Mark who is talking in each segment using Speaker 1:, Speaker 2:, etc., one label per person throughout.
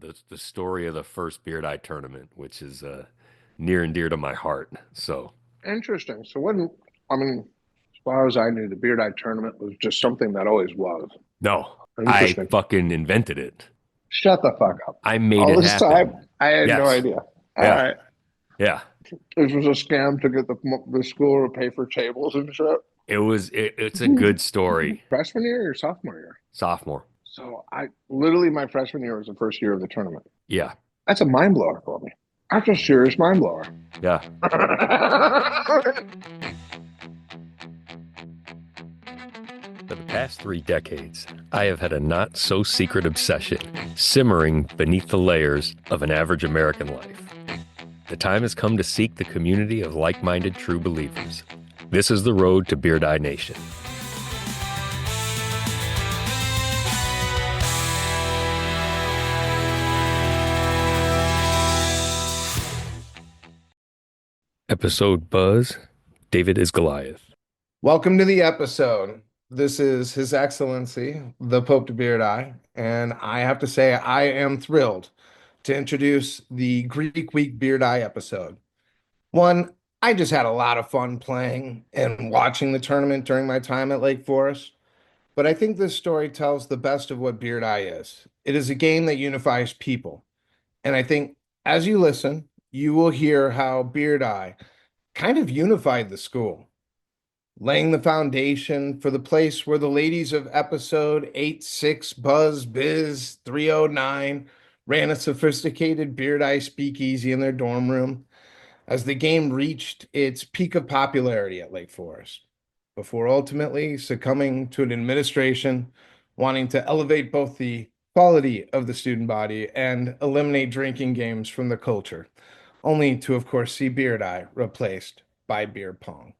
Speaker 1: the story of the first Beard Eye tournament, which is near and dear to my heart. So
Speaker 2: Interesting. So when I mean, as far as I knew, the Beard Eye tournament was just something that always was.
Speaker 1: no, I
Speaker 2: Interesting.
Speaker 1: fucking invented it.
Speaker 2: Shut the fuck up.
Speaker 1: I made
Speaker 2: All
Speaker 1: it
Speaker 2: this time,
Speaker 1: happen.
Speaker 2: I had no
Speaker 1: Yes.
Speaker 2: idea. All
Speaker 1: Yeah.
Speaker 2: right.
Speaker 1: Yeah.
Speaker 2: This was a scam to get the school to pay for tables and shit.
Speaker 1: It's a good story.
Speaker 2: Freshman year or sophomore year?
Speaker 1: Sophomore.
Speaker 2: So I literally my freshman year was the first year of the tournament.
Speaker 1: Yeah.
Speaker 2: That's a mind blower for me. That's a serious mind blower.
Speaker 1: Yeah. For the past 3 decades, I have had a not so secret obsession simmering beneath the layers of an average American life. The time has come to seek the community of like minded true believers. This is the road to Beard Eye Nation. Episode Buzz, David is Goliath.
Speaker 3: Welcome to the episode. This is His Excellency, the Pope to Beard Eye, and I have to say I am thrilled to introduce the Greek Week Beard Eye episode. One, I just had a lot of fun playing and watching the tournament during my time at Lake Forest, but I think this story tells the best of what Beard Eye is. It is a game that unifies people, and I think as you listen, you will hear how Beard Eye kind of unified the school, laying the foundation for the place where the ladies of episode 86 Buzz Biz 309 ran a sophisticated Beard Eye speakeasy in their dorm room as the game reached its peak of popularity at Lake Forest, before ultimately succumbing to an administration wanting to elevate both the quality of the student body and eliminate drinking games from the culture, only to, of course, see Beard Eye replaced by beer pong.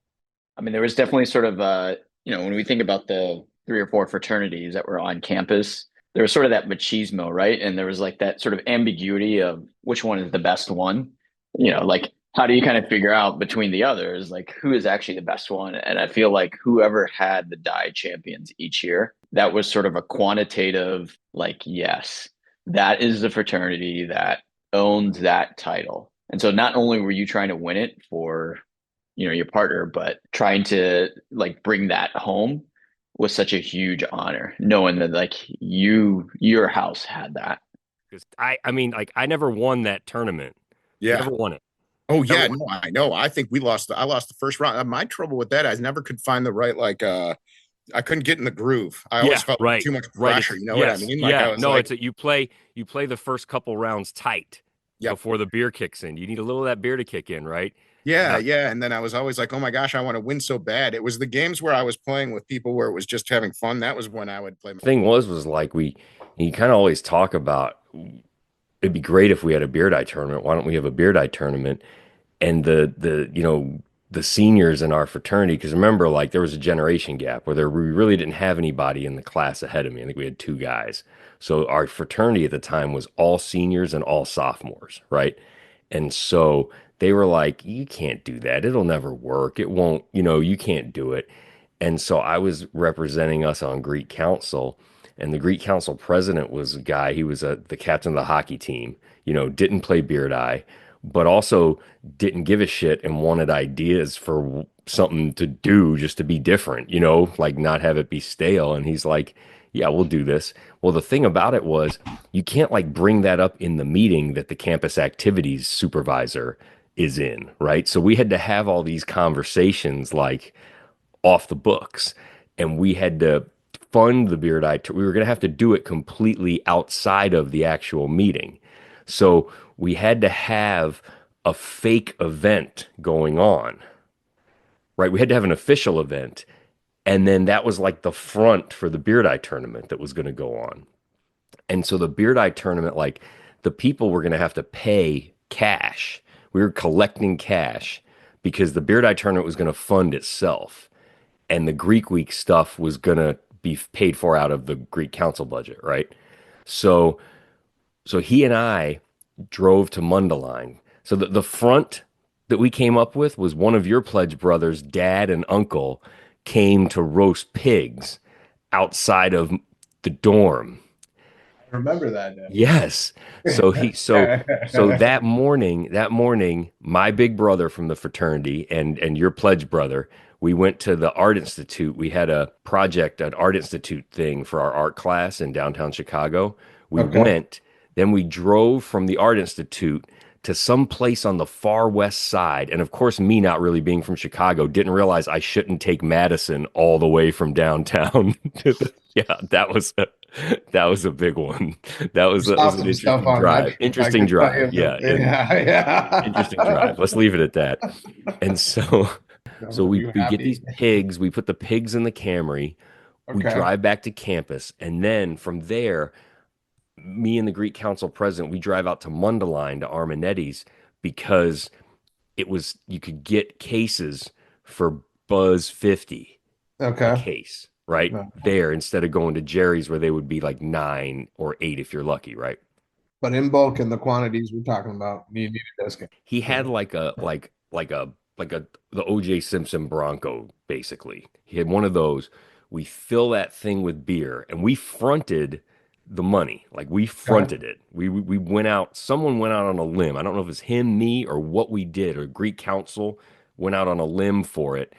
Speaker 4: I mean, there was definitely sort of when we think about the three or four fraternities that were on campus, there was sort of that machismo, right? And there was like that sort of ambiguity of which one is the best one. Like how do you kind of figure out between the others, like who is actually the best one? And I feel like whoever had the die champions each year, that was sort of a quantitative, like, yes, that is the fraternity that owns that title. And so not only were you trying to win it for your partner, but trying to like bring that home was such a huge honor, knowing that like your house had that.
Speaker 1: Because I mean, like I never won that tournament.
Speaker 5: Yeah.
Speaker 1: Never won it.
Speaker 5: Oh
Speaker 1: Never
Speaker 5: yeah,
Speaker 1: won
Speaker 5: no, I know. I think I lost the first round. My trouble with that, I never could find the right I couldn't get in the groove. I always felt like
Speaker 1: right,
Speaker 5: too much
Speaker 1: right.
Speaker 5: pressure. You know what I mean? Like
Speaker 1: Yeah,
Speaker 5: I was
Speaker 1: no,
Speaker 5: like,
Speaker 1: it's you play the first couple rounds tight
Speaker 5: yep.
Speaker 1: before the beer kicks in. You need a little of that beer to kick in, right?
Speaker 5: Yeah, yeah. And then I was always like, oh my gosh, I want to win so bad. It was the games where I was playing with people where it was just having fun. That was when I would play.
Speaker 1: Thing was like you kind of always talk about it'd be great if we had a Beard Eye tournament. Why don't we have a Beard Eye tournament? And the seniors in our fraternity, because remember, like there was a generation gap where we really didn't have anybody in the class ahead of me. I think we had 2 guys. So our fraternity at the time was all seniors and all sophomores, right? And so they were like, you can't do that. It'll never work. It won't, you can't do it. And so I was representing us on Greek Council, and the Greek Council president was a guy, he was the captain of the hockey team, didn't play Beard Eye, but also didn't give a shit and wanted ideas for something to do just to be different, like not have it be stale. And he's like, yeah, we'll do this. Well, the thing about it was you can't like bring that up in the meeting that the campus activities supervisor is in, right? So we had to have all these conversations like off the books, and we had to fund the Beard Eye. We were going to have to do it completely outside of the actual meeting. So we had to have a fake event going on, right? We had to have an official event. And then that was like the front for the Beard Eye tournament that was going to go on. And so the Beard Eye tournament, like the people were going to have to pay cash. We were collecting cash because the Beard Eye tournament was going to fund itself. And the Greek Week stuff was going to be paid for out of the Greek Council budget, right? So he and I drove to Mundelein. So the front that we came up with was one of your pledge brothers' dad and uncle came to roast pigs outside of the dorm.
Speaker 3: remember that day.
Speaker 1: Yes. So that morning, my big brother from the fraternity and your pledge brother, we went to the Art Institute. We had a project, an Art Institute thing for our art class in downtown Chicago. We
Speaker 3: Okay.
Speaker 1: went, then we drove from the Art Institute to some place on the far west side. And of course, me not really being from Chicago, didn't realize I shouldn't take Madison all the way from downtown. Yeah, that was a big one.
Speaker 3: You
Speaker 1: That
Speaker 3: saw
Speaker 1: was an
Speaker 3: some stuff
Speaker 1: interesting
Speaker 3: on that
Speaker 1: drive.
Speaker 3: trip, I
Speaker 1: Interesting
Speaker 3: can tell
Speaker 1: drive.
Speaker 3: you.
Speaker 1: Yeah, and
Speaker 3: Yeah,
Speaker 1: interesting
Speaker 3: yeah.
Speaker 1: drive. Let's leave it at that. And so
Speaker 3: That
Speaker 1: so
Speaker 3: made
Speaker 1: we
Speaker 3: you
Speaker 1: we get these
Speaker 3: happy.
Speaker 1: pigs, we put the pigs in the Camry, we
Speaker 3: Okay.
Speaker 1: drive back to campus, and then from there, me and the Greek Council president, we drive out to Mundelein to Armanetti's because it was you could get cases for Buzz 50 a
Speaker 3: Okay.
Speaker 1: case, right?
Speaker 3: No.
Speaker 1: There instead of going to Jerry's where they would be like 9 or 8 if you're lucky, right?
Speaker 3: But in bulk in the quantities we're talking about, you need a discount.
Speaker 1: He had like a the OJ Simpson Bronco, basically. He had one of those. We fill that thing with beer and we fronted the money. Like we
Speaker 3: Okay.
Speaker 1: fronted it. We went out, someone went out on a limb. I don't know if it was him, me, or what we did, or Greek Council went out on a limb for it.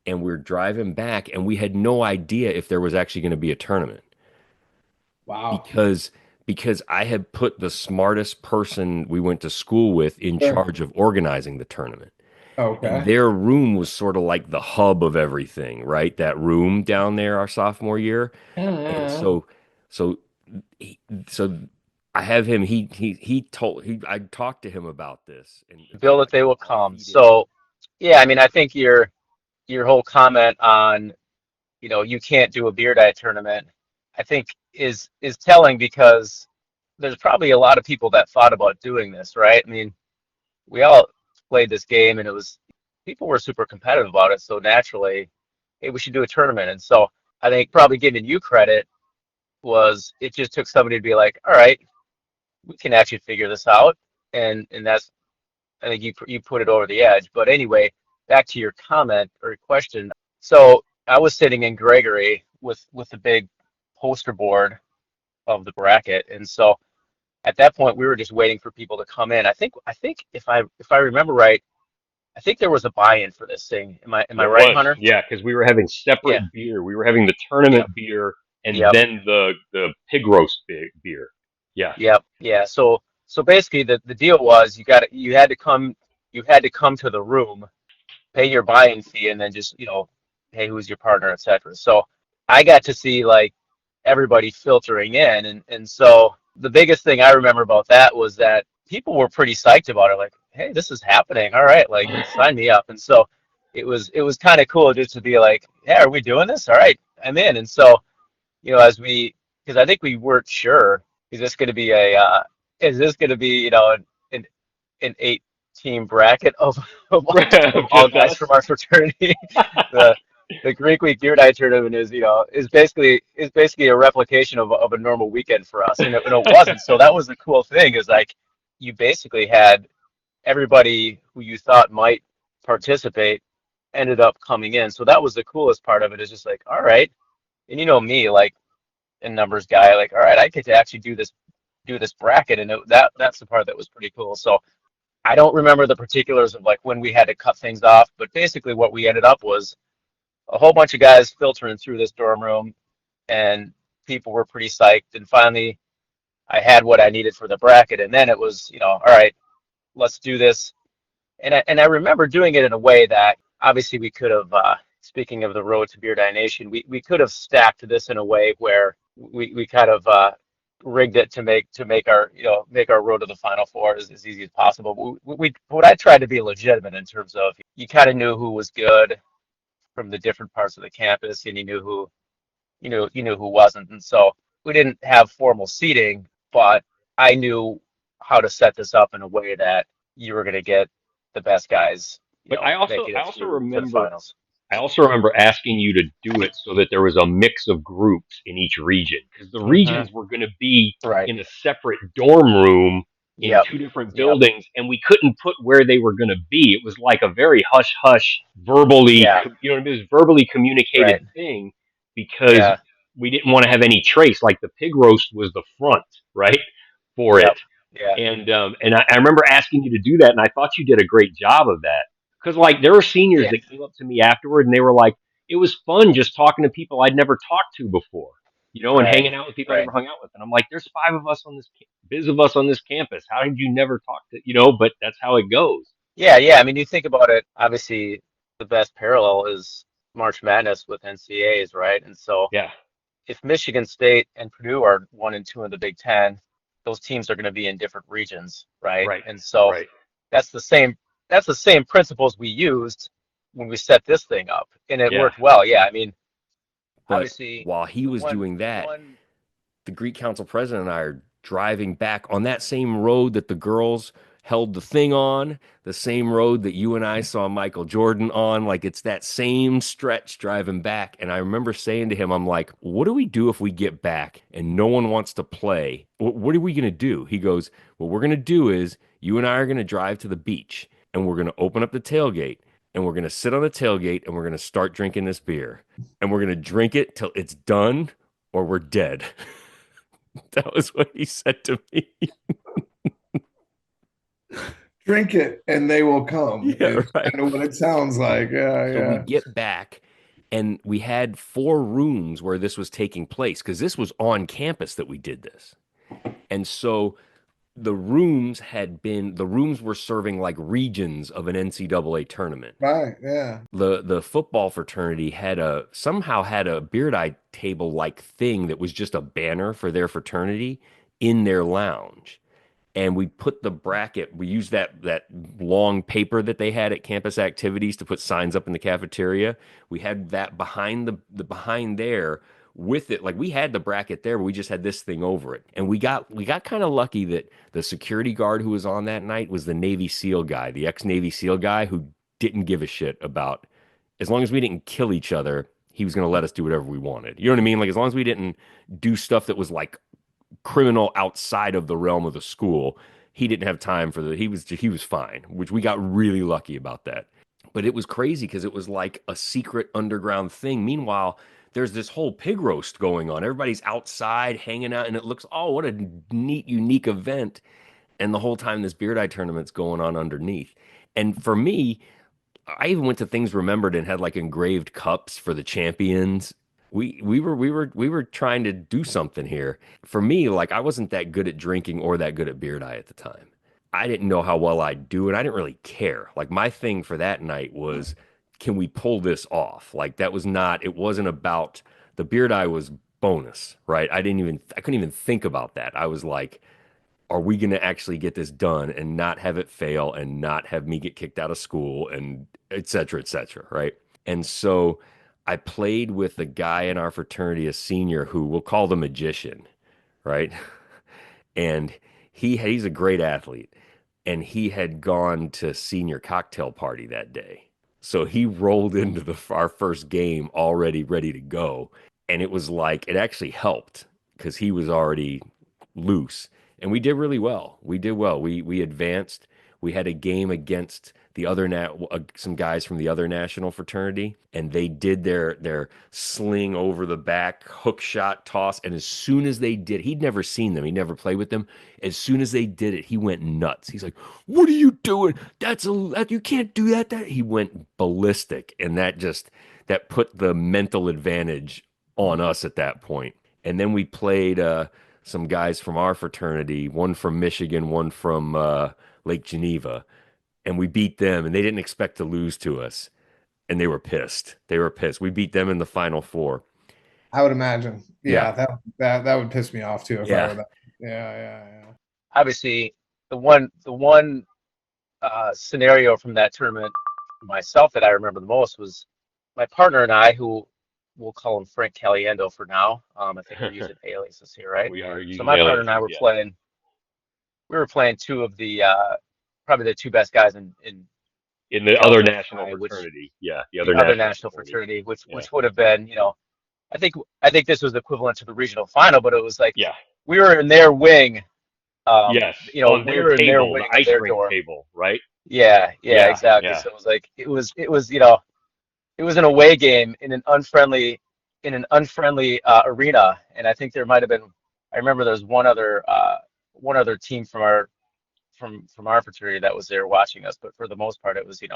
Speaker 1: And we're driving back and we had no idea if there was actually going to be a tournament
Speaker 3: Wow.
Speaker 1: because I had put the smartest person we went to school with in
Speaker 3: Sure.
Speaker 1: charge of organizing the tournament. And
Speaker 3: Okay.
Speaker 1: their room was sort of like the hub of everything, right? That room down there our sophomore year. And so he, so I have him I talked to him about this and so
Speaker 6: Build it, they will
Speaker 1: I'll
Speaker 6: come.
Speaker 1: feed in.
Speaker 6: So, yeah, I mean, I think your whole comment on, you can't do a beer diet tournament, I think is telling because there's probably a lot of people that thought about doing this, right? I mean, we all played this game and it was people were super competitive about it, so naturally, hey, we should do a tournament. And so I think probably giving you credit was it just took somebody to be like, all right, we can actually figure this out. And that's I think you put it over the edge. But anyway, back to your comment or question. So I was sitting in Gregory with the big poster board of the bracket, and so at that point we were just waiting for people to come in. I think if I remember right, I think there was a buy-in for this thing. Am I
Speaker 7: There
Speaker 6: right,
Speaker 7: was,
Speaker 6: Hunter?
Speaker 7: yeah, because we were having
Speaker 6: Yeah.
Speaker 7: separate beer. We were having the tournament
Speaker 6: Yep.
Speaker 7: beer and
Speaker 6: Yep.
Speaker 7: then the pig roast beer. Yes.
Speaker 6: Yep. Yeah. So basically the deal was you had to come to the room, pay your buy-in fee, and then just, hey, who's your partner, etc. So I got to see like everybody filtering in, and so the biggest thing I remember about that was that people were pretty psyched about it, like, hey, this is happening. All right, like sign me up. And so it was kind of cool just to be like, yeah, are we doing this? All right, I'm in. And so, because I think we weren't sure, is this going to be is this going to be, an an 8 team bracket of all
Speaker 7: Just
Speaker 6: guys
Speaker 7: us.
Speaker 6: from our fraternity. the the Greek Week Beer Night tournament is basically a replication of a normal weekend for us, and it wasn't. So that was the cool thing, is like you basically had everybody who you thought might participate ended up coming in. So that was the coolest part of it, is just like, all right, and me, like a numbers guy, like, all right, I get to actually do this bracket, and that's the part that was pretty cool. So I don't remember the particulars of like when we had to cut things off, but basically what we ended up was a whole bunch of guys filtering through this dorm room, and people were pretty psyched. And finally, I had what I needed for the bracket, and then it was, all right, let's do this. And I remember doing it in a way that obviously we could have. Speaking of the road to Beer Nation, we could have stacked this in a way where we kind of rigged it to make our road to the Final Four as easy as possible. What I tried to be legitimate in terms of, you kind of knew who was good from the different parts of the campus, and you knew who wasn't. And so we didn't have formal seating, but I knew how to set this up in a way that you were going to get the best guys,
Speaker 7: But I also
Speaker 6: making
Speaker 7: I
Speaker 6: it
Speaker 7: also
Speaker 6: through to the
Speaker 7: remember
Speaker 6: finals.
Speaker 7: I also remember asking you to do it so that there was a mix of groups in each region, because the
Speaker 6: Hmm.
Speaker 7: regions were going to be
Speaker 6: Right.
Speaker 7: in a separate dorm room in
Speaker 6: Yep.
Speaker 7: two different
Speaker 6: Yep.
Speaker 7: buildings, and we couldn't put where they were going to be. It was like a very hush hush, verbally,
Speaker 6: Yeah.
Speaker 7: it was verbally communicated
Speaker 6: Right.
Speaker 7: thing, because
Speaker 6: Yeah.
Speaker 7: we didn't want to have any trace. Like the pig roast was the front, right, for
Speaker 6: Yep.
Speaker 7: it.
Speaker 6: Yeah.
Speaker 7: And I remember asking you to do that, and I thought you did a great job of that. Because like there were seniors
Speaker 6: Yeah.
Speaker 7: that came up to me afterward, and they were like, "It was fun just talking to people I'd never talked to before, and
Speaker 6: Right.
Speaker 7: hanging out with people I
Speaker 6: Right.
Speaker 7: never hung out with." And I'm like, "There's 5 of us on this, biz of us on this campus. How did you never talk to, But that's how it goes.
Speaker 6: Yeah. Yeah. I mean, you think about it. Obviously, the best parallel is March Madness with NCAAs, right? And so
Speaker 7: Yeah,
Speaker 6: if Michigan State and Purdue are 1 and 2 in the Big Ten, those teams are going to be in different regions, right?
Speaker 7: right,
Speaker 6: And so
Speaker 7: right.
Speaker 6: that's the same that's the same principles we used when we set this thing up, and it
Speaker 7: Yeah,
Speaker 6: worked well. Yeah, I mean,
Speaker 1: But
Speaker 6: obviously
Speaker 1: while he
Speaker 6: the
Speaker 1: was
Speaker 6: one
Speaker 1: doing
Speaker 6: the
Speaker 1: that,
Speaker 6: one
Speaker 1: the Greek Council president and I are driving back on that same road that the girls held the thing on, the same road that you and I saw Michael Jordan on. Like it's that same stretch driving back. And I remember saying to him, I'm like, what do we do if we get back and no one wants to play? What are we going to do? He goes, what we're going to do is you and I are going to drive to the beach and we're going to open up the tailgate and we're going to sit on the tailgate and we're going to start drinking this beer and we're going to drink it till it's done or we're dead. That was what he said to me.
Speaker 3: Drink it and they will come.
Speaker 1: Yeah,
Speaker 3: It's
Speaker 1: right.
Speaker 3: kind of what it sounds like. Yeah,
Speaker 1: So we
Speaker 3: yeah.
Speaker 1: get back and we had 4 rooms where this was taking place because this was on campus that we did this. And so the rooms were serving like regions of an NCAA tournament.
Speaker 3: Right. Yeah.
Speaker 1: The football fraternity somehow had a beard eye table like thing that was just a banner for their fraternity in their lounge. And we put the bracket, we used that long paper that they had at campus activities to put signs up in the cafeteria. We had that behind the behind there with it. Like we had the bracket there, but we just had this thing over it. And we got kind of lucky that the security guard who was on that night was the Navy SEAL guy, the ex-Navy SEAL guy who didn't give a shit about, as long as we didn't kill each other, he was going to let us do whatever we wanted. You know what I mean? Like as long as we didn't do stuff that was like criminal outside of the realm of the school, he didn't have time for he was fine, which we got really lucky about that. But it was crazy because it was like a secret underground thing. Meanwhile, there's this whole pig roast going on. Everybody's outside hanging out, and it looks, oh, what a neat, unique event. And the whole time, this beard eye tournament's going on underneath. And for me, I even went to Things Remembered and had like engraved cups for the champions. We were trying to do something here. For me, like I wasn't that good at drinking or that good at beard eye at the time. I didn't know how well I'd do it. I didn't really care. Like my thing for that night was, can we pull this off? Like that was not. It wasn't about the beard eye was bonus, right? I couldn't even think about that. I was like, are we going to actually get this done and not have it fail and not have me get kicked out of school and et cetera, right? And so I played with a guy in our fraternity, a senior who we'll call the magician, right? And he's a great athlete and he had gone to senior cocktail party that day. So he rolled into our first game already ready to go. And it was like, it actually helped because he was already loose. And we did really well. We did well. We advanced. We had a game against the other some guys from the other national fraternity, and they did their sling over the back hook shot toss. And as soon as they did, he'd never seen them. He never played with them. As soon as they did it, he went nuts. He's like, "What are you doing? You can't do that." He went ballistic, and that put the mental advantage on us at that point. And then we played some guys from our fraternity, one from Michigan, one from Lake Geneva, and we beat them, and they didn't expect to lose to us, and they were pissed. They were pissed. We beat them in the final four.
Speaker 3: I would imagine.
Speaker 1: Yeah,
Speaker 3: Yeah, that would piss me off too if I
Speaker 1: yeah.
Speaker 3: were that. Yeah, yeah, yeah.
Speaker 6: obviously the one scenario from that tournament myself that I remember the most was my partner and I, who we'll call him Frank Caliendo for now. I think we're using aliases here, right?
Speaker 7: We are
Speaker 6: So
Speaker 7: using
Speaker 6: my partner and I
Speaker 7: aliases,
Speaker 6: were
Speaker 7: yeah.
Speaker 6: playing. We were playing two of the probably the two best guys in
Speaker 7: In the other
Speaker 6: Delta
Speaker 7: national
Speaker 6: Phi, which
Speaker 7: fraternity, yeah, the
Speaker 6: the
Speaker 7: other
Speaker 6: other
Speaker 7: national
Speaker 6: national
Speaker 7: fraternity,
Speaker 6: fraternity, which
Speaker 7: yeah,
Speaker 6: which would have been, I think this was equivalent to the regional final, but it was like
Speaker 7: yeah,
Speaker 6: we were in their wing.
Speaker 7: yes, on
Speaker 6: We
Speaker 7: their
Speaker 6: were in their
Speaker 7: table, the
Speaker 6: wing of
Speaker 7: ice
Speaker 6: their
Speaker 7: rink
Speaker 6: dorm.
Speaker 7: table, right?
Speaker 6: Yeah, yeah,
Speaker 7: Yeah,
Speaker 6: exactly.
Speaker 7: yeah,
Speaker 6: So it was like it was an away game in an unfriendly in an unfriendly arena, and I think there might have been. I remember there was one other team from our fraternity that was there watching us, but for the most part, it was it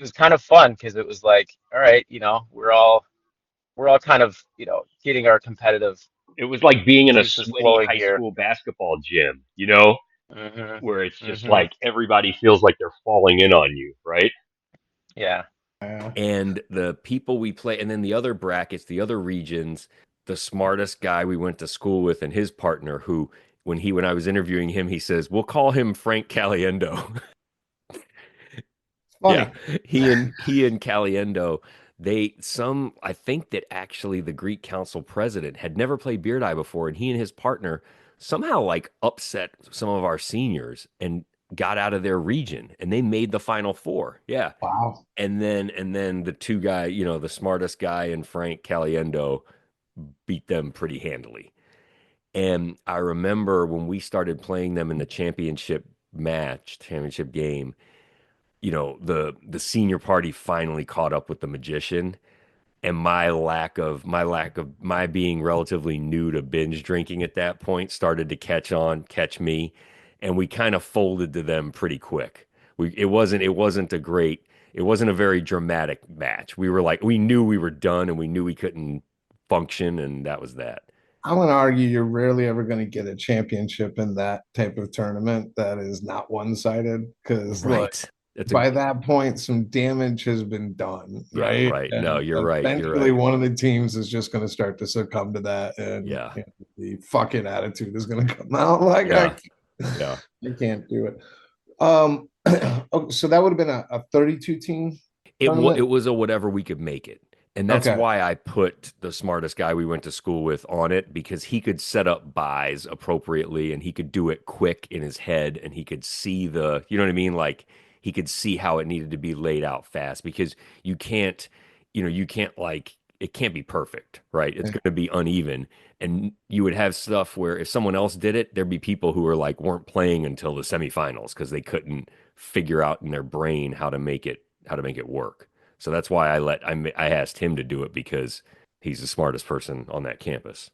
Speaker 6: was kind of fun because it was like, all right, we're all kind of getting our competitive
Speaker 7: It was like being in a
Speaker 6: juices
Speaker 7: sweaty
Speaker 6: flowing
Speaker 7: high
Speaker 6: here.
Speaker 7: school basketball gym, you know,
Speaker 6: Hmm.
Speaker 7: where it's just
Speaker 6: Hmm.
Speaker 7: like everybody feels like they're falling in on you, right?
Speaker 6: Yeah.
Speaker 3: Yeah.
Speaker 1: And the people we play, and then the other brackets, the other regions, the smartest guy we went to school with and his partner, who when I was interviewing him, he says, "We'll call him Frank Caliendo."
Speaker 3: It's
Speaker 1: Yeah,
Speaker 3: funny.
Speaker 1: he and Caliendo, I think that actually the Greek council president had never played Beard Eye before, and he and his partner somehow like upset some of our seniors and got out of their region, and they made the final four. Yeah,
Speaker 3: Wow.
Speaker 1: and then the two guy, the smartest guy and Frank Caliendo beat them pretty handily. And I remember when we started playing them in the championship game, the senior party finally caught up with the magician, and my being relatively new to binge drinking at that point started to catch me, and we kind of folded to them pretty quick. It wasn't a very dramatic match. We were like, we knew we were done and we knew we couldn't function, and that was that.
Speaker 3: I'm going to argue you're rarely ever going to get a championship in that type of tournament that is not one-sided because, look,
Speaker 1: Right. That's a
Speaker 3: by that point, some damage has been done,
Speaker 1: Yeah,
Speaker 3: right?
Speaker 1: right. No,
Speaker 3: And
Speaker 1: you're right. You're
Speaker 3: eventually,
Speaker 1: right.
Speaker 3: one of the teams is just going to start to succumb to that, and
Speaker 1: Yeah.
Speaker 3: the fucking attitude is going to come out. Like,
Speaker 1: Yeah. Yeah.
Speaker 3: I can't do it. Oh, so that would have been a 32 team
Speaker 1: It
Speaker 3: tournament.
Speaker 1: was a whatever we could make it. And that's
Speaker 3: Okay,
Speaker 1: why I put the smartest guy we went to school with on it, because he could set up buys appropriately and he could do it quick in his head, and he could see you know what I mean? Like he could see how it needed to be laid out fast, because you can't, you can't like it can't be perfect, right? It's going to be uneven. And you would have stuff where if someone else did it, there'd be people who were like weren't playing until the semifinals because they couldn't figure out in their brain how to make it work. So that's why I asked him to do it, because he's the smartest person on that campus,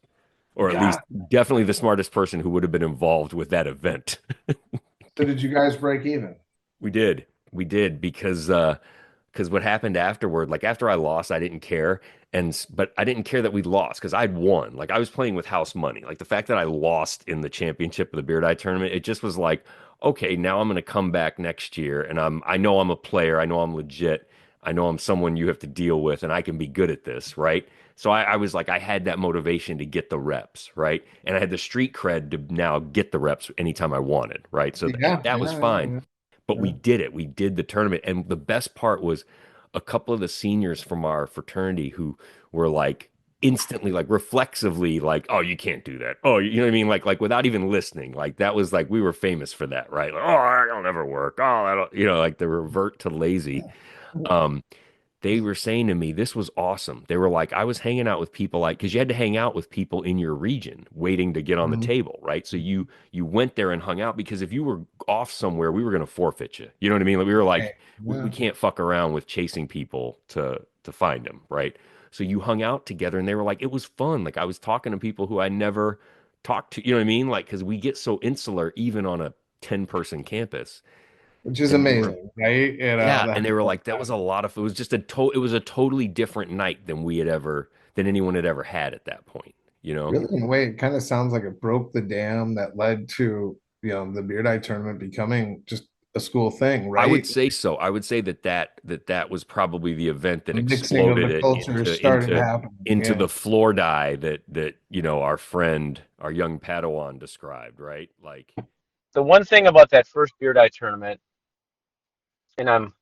Speaker 1: or at least
Speaker 3: God.
Speaker 1: definitely the smartest person who would have been involved with that event.
Speaker 3: So did you guys break even?
Speaker 1: We did because what happened afterward, like after I lost, I didn't care, but I didn't care that we lost because I'd won. Like I was playing with house money. Like the fact that I lost in the championship of the Beard Eye tournament, it just was like, okay, now I'm going to come back next year, and I know I'm a player, I know I'm legit, I know I'm someone you have to deal with, and I can be good at this, right? So I was like, I had that motivation to get the reps, right? And I had the street cred to now get the reps anytime I wanted, right? So
Speaker 3: Yeah,
Speaker 1: that was fine.
Speaker 3: yeah.
Speaker 1: But we did it. We did the tournament. And the best part was a couple of the seniors from our fraternity who were like instantly, like reflexively, like, oh, you can't do that. Oh, you know what I mean? Like without even listening. Like that was like we were famous for that, right? Like, oh, that'll never work. Oh, that'll, like the revert to lazy. Um, they were saying to me, this was awesome. They were like, I was hanging out with people, like, because you had to hang out with people in your region waiting to get on the
Speaker 3: Mhm.
Speaker 1: table, right? So you went there and hung out, because if you were off somewhere, we were going to forfeit you. You know what I mean? Like we were
Speaker 3: Right.
Speaker 1: like, we
Speaker 3: Yeah.
Speaker 1: can't fuck around with chasing people to find them, right? So you hung out together, and they were like, it was fun. Like I was talking to people who I never talked to. You know what I mean? Like because we get so insular even on a 10-person campus.
Speaker 3: Which is
Speaker 1: And they were
Speaker 3: amazing, right?
Speaker 1: Yeah,
Speaker 3: That
Speaker 1: and they were like, that was a lot of, it was just it was a totally different night than anyone had ever had at that point, you know?
Speaker 3: really, in a way, it kind of sounds like it broke the dam that led to, the Beard Eye tournament becoming just a school thing,
Speaker 1: I would
Speaker 3: right?
Speaker 1: say so. I would say that was probably the event that
Speaker 3: The mixing of
Speaker 1: exploded
Speaker 3: the
Speaker 1: it
Speaker 3: cultures
Speaker 1: into
Speaker 3: started happening.
Speaker 1: into
Speaker 3: Yeah.
Speaker 1: the floor die that our friend, our young Padawan described, right? Like,
Speaker 6: The one thing about that first Beard Eye tournament, and I'm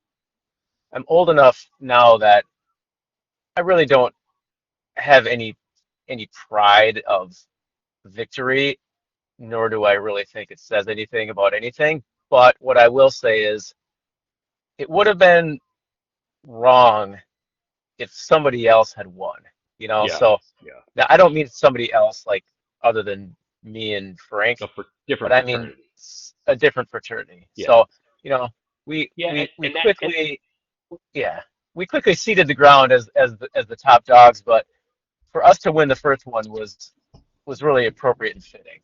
Speaker 6: old enough now that I really don't have any pride of victory, nor do I really think it says anything about anything. But what I will say is it would have been wrong if somebody else had won,
Speaker 7: Yeah,
Speaker 6: So
Speaker 7: yeah.
Speaker 6: now I don't mean somebody else like other than me and Frank,
Speaker 7: So for
Speaker 6: but
Speaker 7: different
Speaker 6: I mean
Speaker 7: fraternity.
Speaker 6: a different fraternity.
Speaker 7: Yeah,
Speaker 6: So, you know, we
Speaker 7: yeah,
Speaker 6: we we
Speaker 7: and that and
Speaker 6: quickly yeah, we quickly ceded the ground as the top dogs, but for us to win the first one was really appropriate and fitting.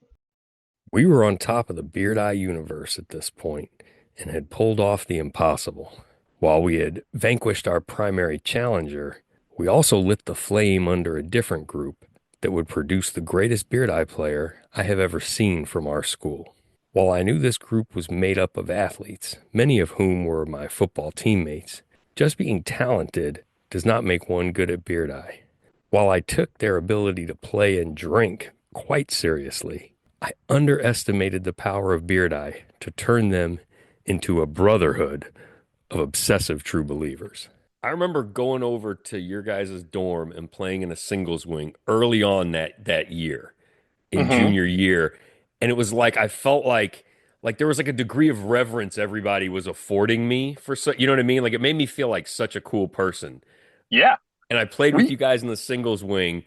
Speaker 1: We were on top of the Beard Eye universe at this point and had pulled off the impossible. While we had vanquished our primary challenger, we also lit the flame under a different group that would produce the greatest Beard Eye player I have ever seen from our school. While I knew this group was made up of athletes, many of whom were my football teammates, just being talented does not make one good at Beard Eye. While I took their ability to play and drink quite seriously, I underestimated the power of Beard Eye to turn them into a brotherhood of obsessive true believers. I remember going over to your guys' dorm and playing in a singles wing early on that year in junior year. And it was like I felt like there was like a degree of reverence everybody was affording me for you know what I mean? Like it made me feel like such a cool person.
Speaker 8: Yeah.
Speaker 1: And I played with
Speaker 8: We
Speaker 1: you guys in the singles wing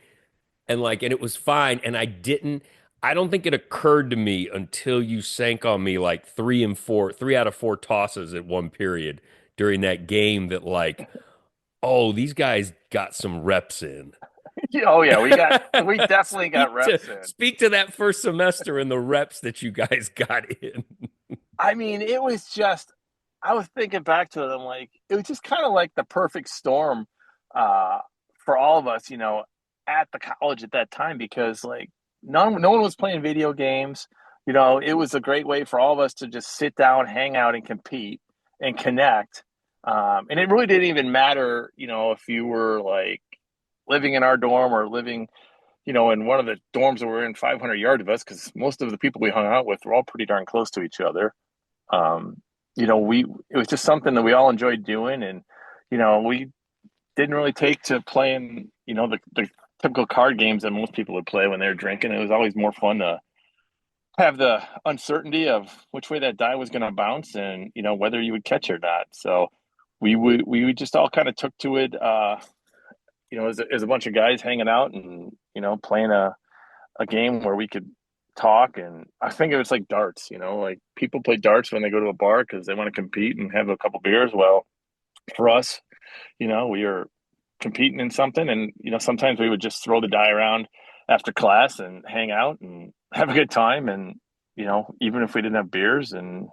Speaker 1: and it was fine. And I don't think it occurred to me until you sank on me like 3 out of 4 tosses at one period during that game that like, oh, these guys got some reps in.
Speaker 8: oh yeah, we definitely got reps in.
Speaker 1: Speak to that first semester and the reps that you guys got in.
Speaker 8: I mean, it was just I was thinking back to it, I'm like, it was just kind of like the perfect storm uh for all of us, at the college at that time because like no one was playing video games. It was a great way for all of us to just sit down, hang out, and compete and connect. And it really didn't even matter, if you were like living in our dorm or living, in one of the dorms that were in 500 yards of us, because most of the people we hung out with were all pretty darn close to each other. Um, it was just something that we all enjoyed doing, and we didn't really take to playing, the typical card games that most people would play when they were drinking. It was always more fun to have the uncertainty of which way that die was going to bounce and whether you would catch it or not. So we just all kind of took to it, as a bunch of guys hanging out and playing a game where we could talk. And I think it was like darts. Like people play darts when they go to a bar because they want to compete and have a couple beers. Well, for us, we were competing in something, and sometimes we would just throw the die around after class and hang out and have a good time. And even if we didn't have beers, and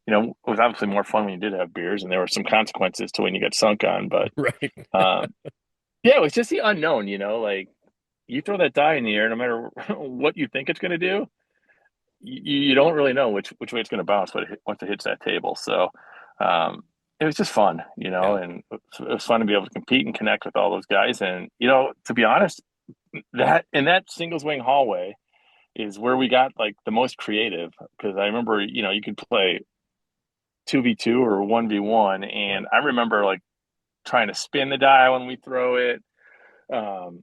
Speaker 8: it was obviously more fun when you did have beers, and there were some consequences to when you got sunk on. But
Speaker 1: Right.
Speaker 8: yeah, it was just the unknown. Like you throw that die in the air, no matter what you think it's going to do, you don't really know which way it's going to bounce once it hits that table. So it was just fun,
Speaker 1: Yeah.
Speaker 8: and it was fun to be able to compete and connect with all those guys. And to be honest, that in that singles wing hallway is where we got like the most creative, because I remember you could play 2v2 or 1v1, and I remember like trying to spin the die when we throw it. Um,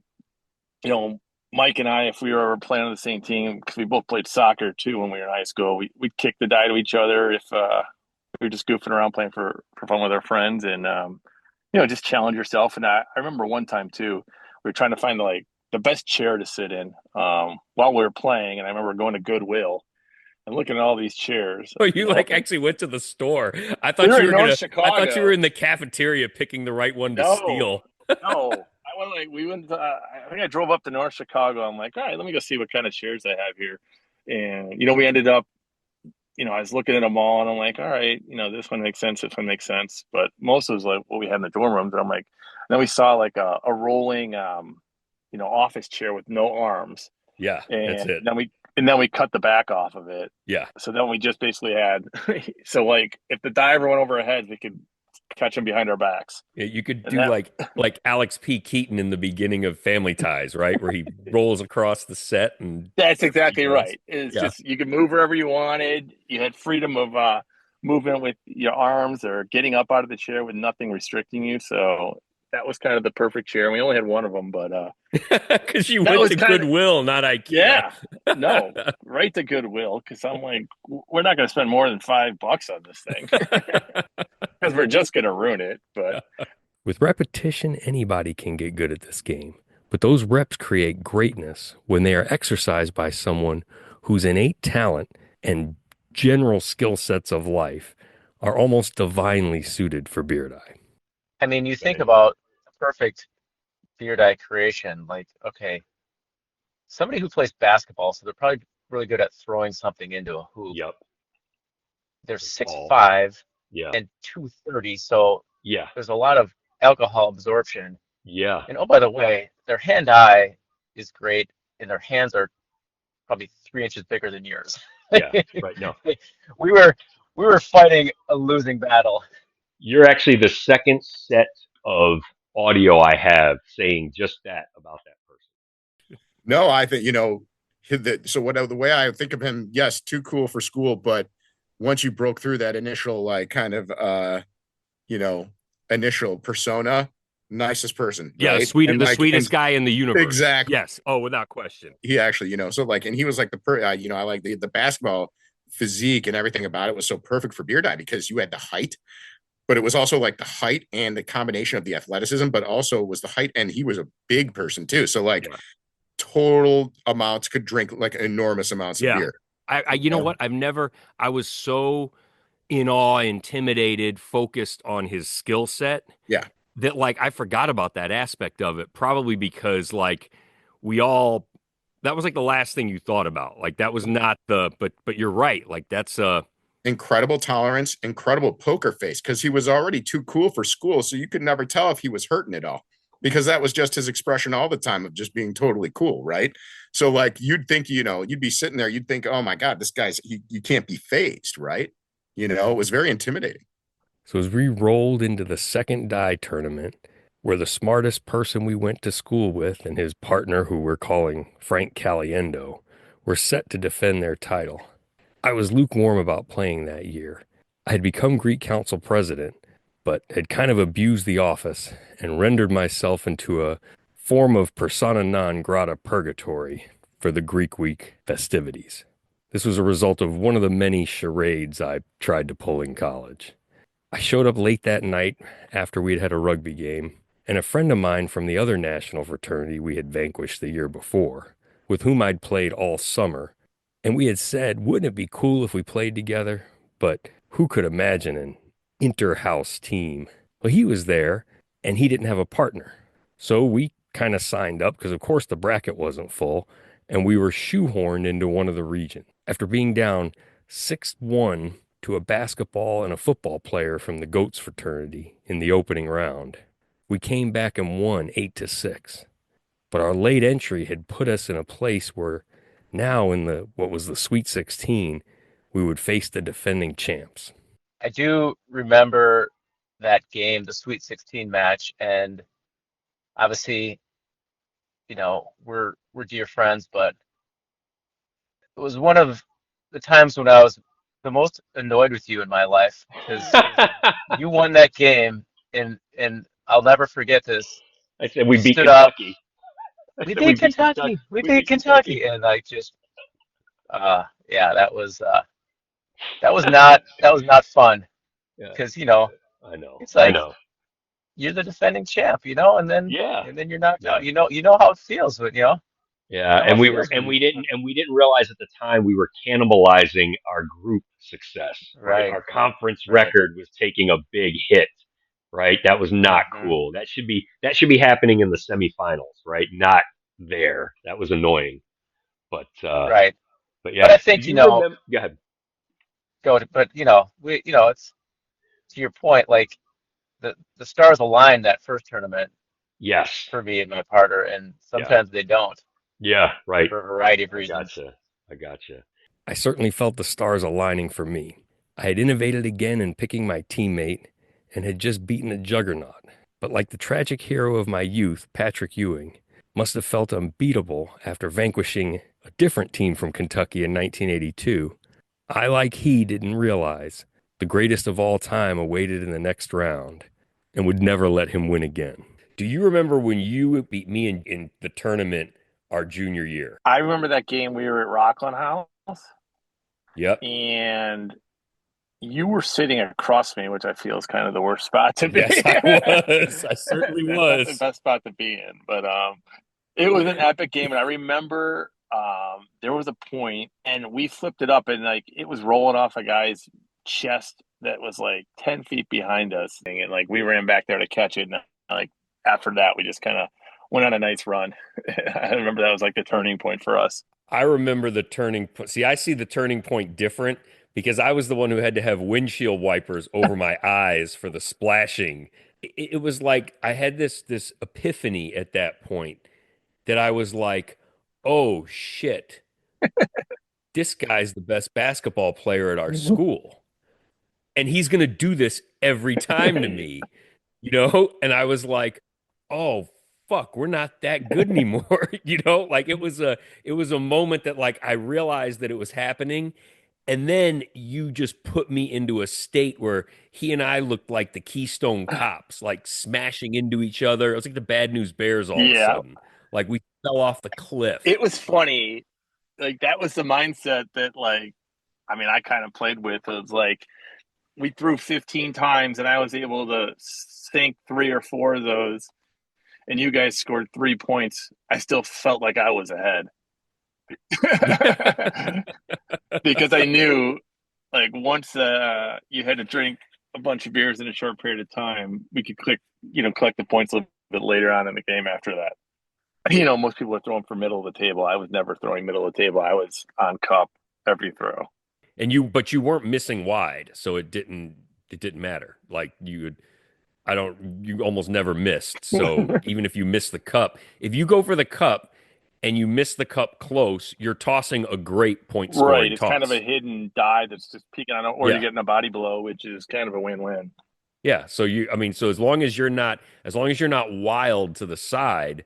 Speaker 8: Mike and I, if we were ever playing on the same team, because we both played soccer too when we were in high school, we'd kick the die to each other if we were just goofing around playing for fun with our friends, and just challenge yourself. And I remember one time too, we were trying to find like the best chair to sit in while we were playing, and I remember going to Goodwill and looking at all these chairs.
Speaker 1: Oh, you like actually went to the store. I
Speaker 8: We
Speaker 1: thought
Speaker 8: were
Speaker 1: you
Speaker 8: in
Speaker 1: were
Speaker 8: North
Speaker 1: gonna. I thought you
Speaker 8: Chicago.
Speaker 1: were in the cafeteria picking the right one to
Speaker 8: No,
Speaker 1: steal.
Speaker 8: no. I went like we went. I think I drove up to North Chicago. I'm like, all right, let me go see what kind of chairs I have here. And we ended up. I was looking at them all, and I'm like, all right, this one makes sense. This one makes sense. But most of it was like what we had in the dorm rooms. And I'm like, then we saw like a rolling, office chair with no arms,
Speaker 1: Yeah, that's
Speaker 8: and
Speaker 1: it.
Speaker 8: then we cut the back off of it.
Speaker 1: Yeah.
Speaker 8: So then we just basically had. So like, if the diver went over our heads, we could catch them behind our backs.
Speaker 1: Yeah, you could
Speaker 8: And
Speaker 1: do
Speaker 8: that
Speaker 1: like Alex P. Keaton in the beginning of Family Ties, right? Where he rolls across the set and
Speaker 8: That's
Speaker 1: he
Speaker 8: exactly
Speaker 1: runs.
Speaker 8: right. It's
Speaker 1: Yeah.
Speaker 8: just you could move wherever you wanted. You had freedom of movement with your arms or getting up out of the chair with nothing restricting you. So that was kind of the perfect chair. We only had one of them, but
Speaker 1: Because you
Speaker 8: that
Speaker 1: went
Speaker 8: was
Speaker 1: to
Speaker 8: kind of
Speaker 1: Goodwill, not IKEA.
Speaker 8: yeah. No, right to Goodwill, because I'm like, we're not going to spend more than $5 on this thing because we're just going to ruin it. But
Speaker 1: With repetition, anybody can get good at this game, but those reps create greatness when they are exercised by someone whose innate talent and general skill sets of life are almost divinely suited for Beard Eye.
Speaker 6: I mean, you think about a perfect beard eye creation. Like, okay, somebody who plays basketball, so they're probably really good at throwing something into a hoop.
Speaker 7: Yep.
Speaker 6: They're
Speaker 7: They're
Speaker 6: six
Speaker 7: tall.
Speaker 6: five
Speaker 7: Yeah.
Speaker 6: and 230, so
Speaker 7: Yeah.
Speaker 6: there's a lot of alcohol absorption.
Speaker 7: Yeah.
Speaker 6: And oh, by the way, their hand-eye is great, and their hands are probably 3 inches bigger than yours.
Speaker 7: Yeah. Right. No,
Speaker 6: We were we were fighting a losing battle.
Speaker 7: you're actually the second set of audio I have saying just that about that person.
Speaker 5: No, I think so what the way I think of him, yes, too cool for school, but once you broke through that initial like kind of you know initial persona, nicest person,
Speaker 1: Yeah,
Speaker 5: right? And
Speaker 1: the
Speaker 5: like
Speaker 1: sweetest guy in the universe.
Speaker 5: exactly.
Speaker 1: Yes. Oh, without question.
Speaker 5: He actually, so like, and he was like I like the basketball physique and everything about it was so perfect for beard eye because you had the height, but it was also like the height and the combination of the athleticism, but also was the height, and he was a big person too. So like
Speaker 1: Yeah.
Speaker 5: total amounts, could drink like enormous amounts of
Speaker 1: Yeah.
Speaker 5: beer.
Speaker 1: You know what? I was so in awe, intimidated, focused on his skill set
Speaker 5: Yeah.
Speaker 1: that like I forgot about that aspect of it, probably because like we all that was like the last thing you thought about. Like that was not but you're right. Like that's
Speaker 5: Incredible tolerance, incredible poker face, because he was already too cool for school. So you could never tell if he was hurting at all, because that was just his expression all the time of just being totally cool, right? So like you'd think, you'd be sitting there, you'd think, oh my God, this guy's you can't be phased, right? It was very intimidating.
Speaker 1: So as we rolled into the second die tournament, where the smartest person we went to school with and his partner, who we're calling Frank Caliendo, were set to defend their title. I was lukewarm about playing that year. I had become Greek Council president, but had kind of abused the office and rendered myself into a form of persona non grata purgatory for the Greek Week festivities. This was a result of one of the many charades I tried to pull in college. I showed up late that night after we'd had a rugby game, and a friend of mine from the other national fraternity we had vanquished the year before, with whom I'd played all summer, and we had said, wouldn't it be cool if we played together? But who could imagine an inter-house team? Well, he was there, and he didn't have a partner. So we kind of signed up because, of course, the bracket wasn't full, and we were shoehorned into one of the region. After being down 6-1 to a basketball and a football player from the Goats fraternity in the opening round, we came back and won 8-6. But our late entry had put us in a place where now in what was the Sweet 16, we would face the defending champs.
Speaker 6: I do remember that game, the Sweet 16 match, and obviously, we're dear friends, but it was one of the times when I was the most annoyed with you in my life because you won that game, and I'll never forget this.
Speaker 7: I said we
Speaker 6: You
Speaker 7: beat
Speaker 6: stood up.
Speaker 7: Kentucky. I
Speaker 6: We
Speaker 7: said we
Speaker 6: beat
Speaker 7: beat Kentucky.
Speaker 6: Kentucky. We
Speaker 7: We
Speaker 6: beat
Speaker 7: beat Kentucky.
Speaker 6: Kentucky, and I just, yeah, that was not fun
Speaker 7: Yeah.
Speaker 6: because
Speaker 7: I know.
Speaker 6: it's
Speaker 7: I
Speaker 6: like
Speaker 7: know.
Speaker 6: you're the defending champ, and then
Speaker 7: Yeah.
Speaker 6: you're knocked
Speaker 7: Yeah.
Speaker 6: out. You know how it feels, but
Speaker 7: Yeah,
Speaker 6: how
Speaker 7: and
Speaker 6: it
Speaker 7: we were
Speaker 6: feels
Speaker 7: and
Speaker 6: when
Speaker 7: we didn't realize at the time we were cannibalizing our group success, right?
Speaker 6: right,
Speaker 7: Our conference
Speaker 6: right.
Speaker 7: record was taking a big hit, right? That was not
Speaker 6: Hmm.
Speaker 7: cool. That should be happening in the semifinals, right? Not there. That was annoying. But
Speaker 6: Right.
Speaker 7: but
Speaker 6: But
Speaker 7: yeah,
Speaker 6: I
Speaker 7: do
Speaker 6: think,
Speaker 7: you remember? Go ahead.
Speaker 6: but it's to your point, like the stars aligned that first tournament
Speaker 7: Yes.
Speaker 6: for me and my partner, and
Speaker 7: Yeah.
Speaker 6: sometimes they don't
Speaker 7: Yeah, right.
Speaker 6: for a variety of
Speaker 7: I
Speaker 6: reasons.
Speaker 7: gotcha. I gotcha.
Speaker 1: I certainly felt the stars aligning for me. I had innovated again in picking my teammate and had just beaten a juggernaut. But like the tragic hero of my youth, Patrick Ewing, must have felt unbeatable after vanquishing a different team from Kentucky in 1982, I, like he, didn't realize the greatest of all time awaited in the next round and would never let him win again. Do you remember when you beat me in the tournament our junior year?
Speaker 8: I remember that game. We were at Rockland House,
Speaker 1: Yep.
Speaker 8: and you were sitting across me, which I feel is kind of the worst spot to be.
Speaker 1: Yes, I was. I certainly
Speaker 8: That's not the
Speaker 1: was.
Speaker 8: best spot to be in, but it was an epic game, and I remember there was a point, and we flipped it up, and like it was rolling off a guy's chest that was like 10 feet behind us, and like we ran back there to catch it, and like after that, we just kind of went on a nice run. I remember that was like the turning point for us.
Speaker 1: I remember the turning point. See, I see the turning point different because I was the one who had to have windshield wipers over my eyes for the splashing. It was like I had this epiphany at that point that I was like, "Oh shit, this guy's the best basketball player at our school, and he's gonna do this every time to me." And I was like, "Oh fuck, we're not that good anymore." Like it was a moment that like I realized that it was happening, and then you just put me into a state where he and I looked like the Keystone Cops, like smashing into each other. It was like the Bad News Bears all of a
Speaker 8: Yeah,
Speaker 1: sudden. Like we fell off the cliff.
Speaker 8: it was funny. Like that was the mindset that like I mean I kind of played with. It was like we threw 15 times and I was able to sink 3 or 4 of those, and you guys scored 3 points. I still felt like I was ahead because I knew like once you had to drink a bunch of beers in a short period of time, we could collect the points a little bit later on in the game after that. Most people are throwing for middle of the table. I was never throwing middle of the table. I was on cup every throw.
Speaker 1: But you weren't missing wide, so it didn't matter. Like you almost never missed. So even if you miss the cup, if you go for the cup and you miss the cup close, you're tossing a great point
Speaker 8: Right.
Speaker 1: scoring
Speaker 8: It's kind of a
Speaker 1: toss.
Speaker 8: hidden die that's just peeking on, or you're
Speaker 1: Yeah.
Speaker 8: getting a body blow, which is kind of a win-win.
Speaker 1: Yeah. So I mean, so as long as you're not wild to the side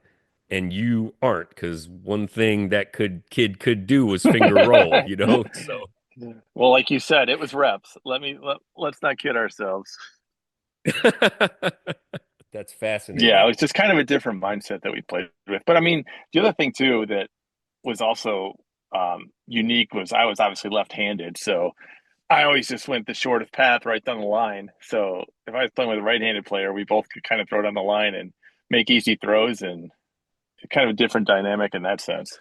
Speaker 1: and you aren't, because one thing that kid could do was finger roll, So
Speaker 8: Well, like you said, it was reps. Let's not kid ourselves.
Speaker 1: that's
Speaker 8: Yeah, it
Speaker 1: fascinating.
Speaker 8: was just kind of a different mindset that we played with. But I mean, the other thing too that was also unique was I was obviously left-handed, so I always just went the shortest path right down the line. So if I was playing with a right-handed player, we both could kind of throw down the line and make easy throws, and kind of a different dynamic in that sense.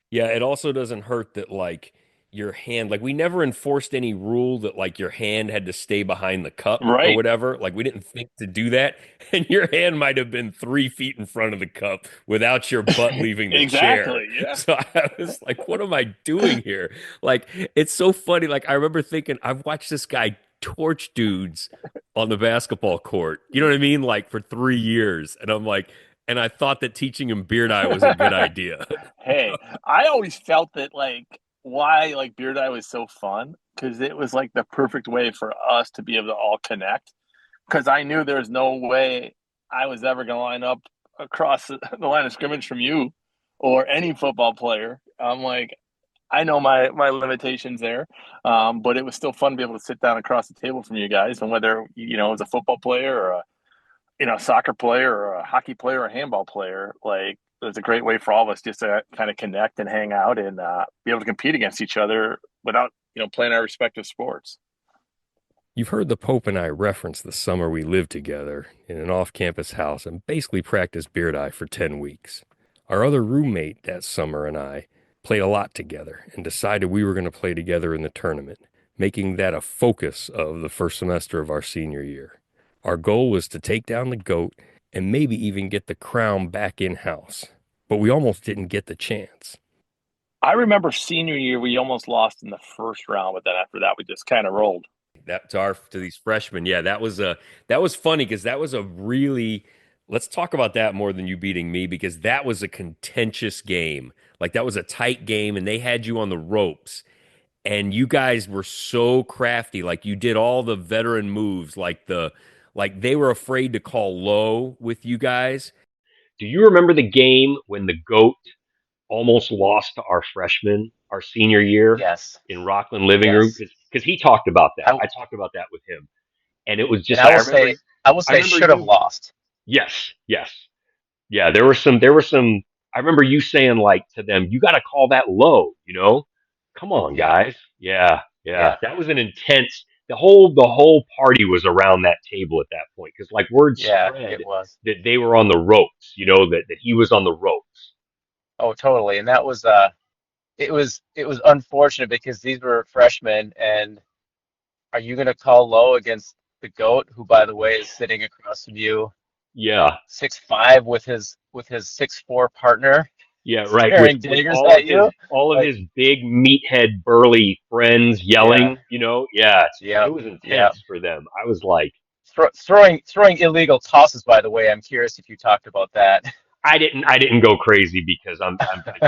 Speaker 1: Yeah, it also doesn't hurt that like your hand, like we never enforced any rule that like your hand had to stay behind the cup or
Speaker 8: Right.
Speaker 1: whatever. Like we didn't think to do that. And your hand might have been 3 feet in front of the cup without your butt leaving the chair.
Speaker 8: Exactly. Yeah.
Speaker 1: So I was like, what am I doing here? Like it's so funny. Like I remember thinking, I've watched this guy torch dudes on the basketball court. You know what I mean? Like for 3 years. And I'm like, and I thought that teaching him beard eye was a good idea.
Speaker 8: Hey, I always felt that like why like beard eye was so fun because it was like the perfect way for us to be able to all connect. Because I knew there's no way I was ever going to line up across the line of scrimmage from you or any football player. I'm like, I know my limitations there, but it was still fun to be able to sit down across the table from you guys, and whether it was a football player or a soccer player or a hockey player or a handball player, like it was a great way for all of us just to kind of connect and hang out and be able to compete against each other without playing our respective sports.
Speaker 1: You've heard the Pope and I reference the summer we lived together in an off campus house and basically practiced beard eye for 10 weeks. Our other roommate that summer and I played a lot together and decided we were going to play together in the tournament, making that a focus of the first semester of our senior year. Our goal was to take down the GOAT and maybe even get the crown back in house, but we almost didn't get the chance.
Speaker 8: I remember senior year we almost lost in the first round, but then after that we just kind of rolled.
Speaker 1: That to these freshmen. Yeah, that was funny because that was a really, let's talk about that more than you beating me, because that was a contentious game. Like that was a tight game and they had you on the ropes and you guys were so crafty. Like you did all the veteran moves, like they were afraid to call low with you guys.
Speaker 7: Do you remember the game when the GOAT almost lost to our freshman our senior year
Speaker 6: Yes,
Speaker 7: in Rockland living room?
Speaker 6: yes.
Speaker 7: Because he talked about that.
Speaker 6: I
Speaker 7: I talked about that with him, and it was
Speaker 6: and
Speaker 7: just like
Speaker 6: I will
Speaker 7: I
Speaker 6: say
Speaker 7: remember
Speaker 6: should have
Speaker 7: you.
Speaker 6: lost.
Speaker 7: Yes, yes, yeah. There were some. I remember you saying like to them, "You got to call that low," Come on,
Speaker 6: Yeah,
Speaker 7: guys. Yeah, yeah.
Speaker 6: yeah,
Speaker 7: That was an intense. The whole party was around that table at that point because like word
Speaker 6: yeah.
Speaker 7: spread
Speaker 6: It was.
Speaker 7: that they were on the ropes. That he was on the ropes.
Speaker 6: Oh, totally. And that was it was unfortunate because these were freshmen, and are you going to call low against the GOAT, who, by the way, is sitting across from you,
Speaker 7: Yeah.
Speaker 6: 6'5" with his 6'4" partner
Speaker 7: Yeah, right.
Speaker 6: staring
Speaker 7: With
Speaker 6: daggers at you.
Speaker 7: all of
Speaker 6: Like,
Speaker 7: his big meathead burly friends
Speaker 6: yeah,
Speaker 7: yelling, you know, yeah,
Speaker 6: yeah,
Speaker 7: it was
Speaker 6: yeah.
Speaker 7: intense for them. I was like,
Speaker 6: Throwing illegal tosses, by the way. I'm curious if you talked about that.
Speaker 7: I didn't go crazy because I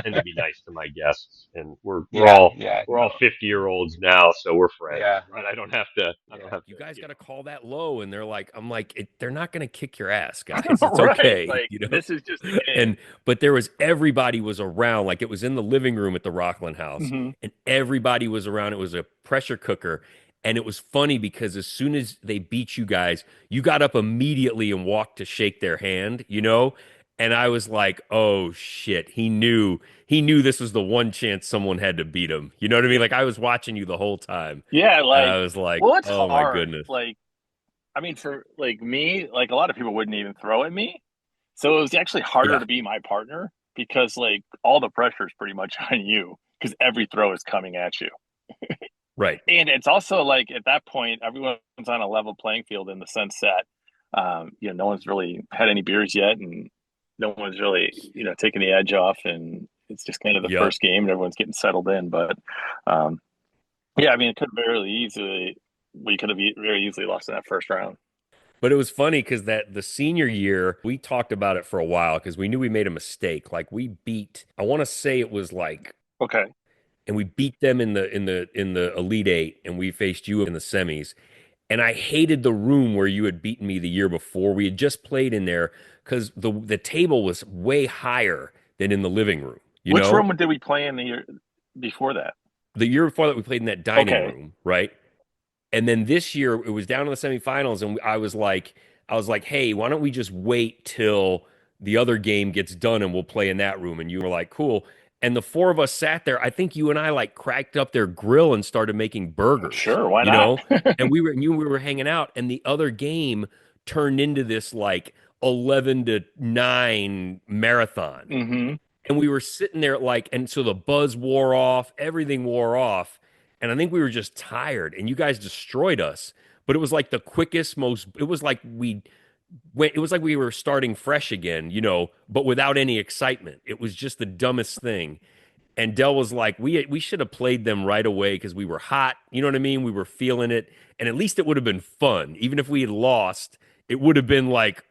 Speaker 7: tend to be nice to my guests, and
Speaker 6: Yeah, yeah,
Speaker 7: we're all
Speaker 6: no,
Speaker 7: 50-year-olds now, so we're friends,
Speaker 6: yeah,
Speaker 7: right? I don't
Speaker 6: yeah.
Speaker 7: have to,
Speaker 1: You guys
Speaker 7: you
Speaker 1: got to
Speaker 7: know.
Speaker 1: call that low. And they're like, I'm like, they're not going to kick your ass, guys. It's
Speaker 8: Right.
Speaker 1: okay,
Speaker 8: Like this is just a game.
Speaker 1: And but there was everybody was around, like it was in the living room at the Rockland house,
Speaker 8: Hmm.
Speaker 1: and everybody was around. It was a pressure cooker, and it was funny because as soon as they beat you guys, you got up immediately and walked to shake their hand, you know. And I was like, oh shit, he knew this was the one chance someone had to beat him. You know what I mean? Like I was watching you the whole time,
Speaker 8: Yeah,
Speaker 1: and
Speaker 8: like
Speaker 1: I was like,
Speaker 8: well, it's
Speaker 1: oh my
Speaker 8: hard.
Speaker 1: goodness.
Speaker 8: Like I mean, for like me, like a lot of people wouldn't even throw at me. So it was actually harder
Speaker 1: Yeah,
Speaker 8: to be my partner because like all the pressure is pretty much on you because every throw is coming at you.
Speaker 1: right.
Speaker 8: And it's also like at that point, everyone's on a level playing field in the sense that, no one's really had any beers yet and no one's really, taking the edge off. And it's just kind of the
Speaker 1: Yep.
Speaker 8: first game and everyone's getting settled in. But um, yeah, I mean, it could very easily, we could have very easily lost in that first round.
Speaker 1: But it was funny because that the senior year, we talked about it for a while because we knew we made a mistake. Like we beat, I want to say it was like,
Speaker 8: Okay.
Speaker 1: and we beat them in the Elite Eight, and we faced you in the semis. And I hated the room where you had beaten me the year before. We had just played in there because the table was way higher than in the living room. You
Speaker 8: Which
Speaker 1: know,
Speaker 8: room did we play in the year before that?
Speaker 1: the year before that we played in that dining
Speaker 8: Okay.
Speaker 1: room, right? And then this year it was down in the semifinals, and I was like, hey, why don't we just wait till the other game gets done and we'll play in that room? And you were like, cool. And the four of us sat there. I think you and I like cracked up their grill and started making burgers,
Speaker 8: Sure. Why
Speaker 1: you
Speaker 8: not?
Speaker 1: know? And we were hanging out, and the other game turned into this like 11-9 marathon.
Speaker 8: Hmm.
Speaker 1: And we were sitting there like, and so the buzz wore off, everything wore off. And I think we were just tired, and you guys destroyed us. But it was like the quickest, it was like it was like we were starting fresh again, but without any excitement. It was just the dumbest thing. And Dell was like, we should have played them right away because we were hot. You know what I mean? We were feeling it. And at least it would have been fun. Even if we had lost, it would have been like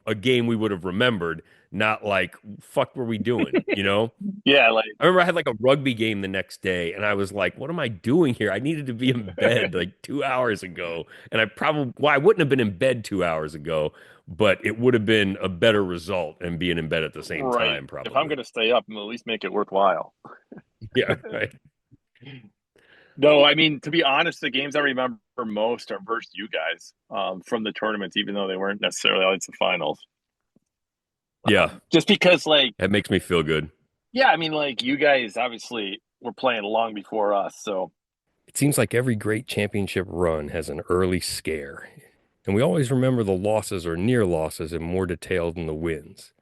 Speaker 1: a game we would have remembered, not like, fuck were we doing, you know?
Speaker 8: Yeah. Like,
Speaker 1: I remember I had like a rugby game the next day, and I was like, what am I doing here? I needed to be in bed like 2 hours ago. And I wouldn't have been in bed 2 hours ago, but it would have been a better result and being in bed at the same
Speaker 8: right.
Speaker 1: time,
Speaker 8: If I'm
Speaker 1: probably.
Speaker 8: going to stay up, I'm at least make it worthwhile.
Speaker 1: Yeah, right.
Speaker 8: No, I mean, to be honest, the games I remember most are versus you guys from the tournaments, even though they weren't necessarily always the finals.
Speaker 1: Yeah,
Speaker 8: Just because, like,
Speaker 1: that makes me feel good.
Speaker 8: yeah, I mean, like, you guys obviously were playing long before us. So,
Speaker 1: It seems like every great championship run has an early scare, and we always remember the losses or near losses in more detail than the wins.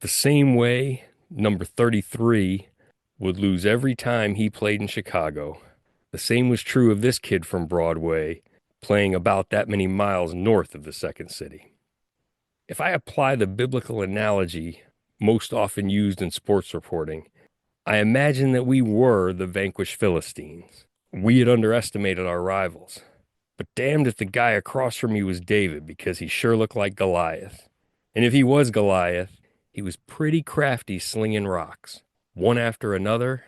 Speaker 1: The same way, number 33 would lose every time he played in Chicago. The same was true of this kid from Broadway, playing about that many miles north of the second city. If I apply the biblical analogy most often used in sports reporting, I imagine that we were the vanquished Philistines. We had underestimated our rivals. But damned if the guy across from me was David, because he sure looked like Goliath. And if he was Goliath, he was pretty crafty slinging rocks, one after another,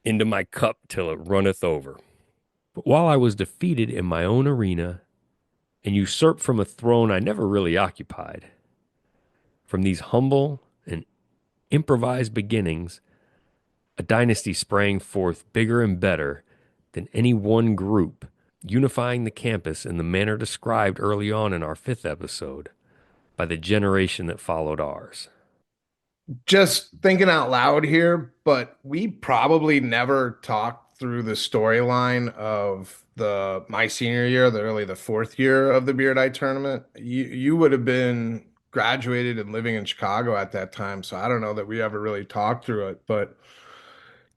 Speaker 1: into my cup till it runneth over. But while I was defeated in my own arena and usurped from a throne I never really occupied, from these humble and improvised beginnings, a dynasty sprang forth bigger and better than any one group, unifying the campus in the manner described early on in our fifth episode by the generation that followed ours.
Speaker 3: Just thinking out loud here, but we probably never talked through the storyline of the my senior year, the fourth year of the Beard Eye tournament. You would have been graduated and living in Chicago at that time, so I don't know that we ever really talked through it. But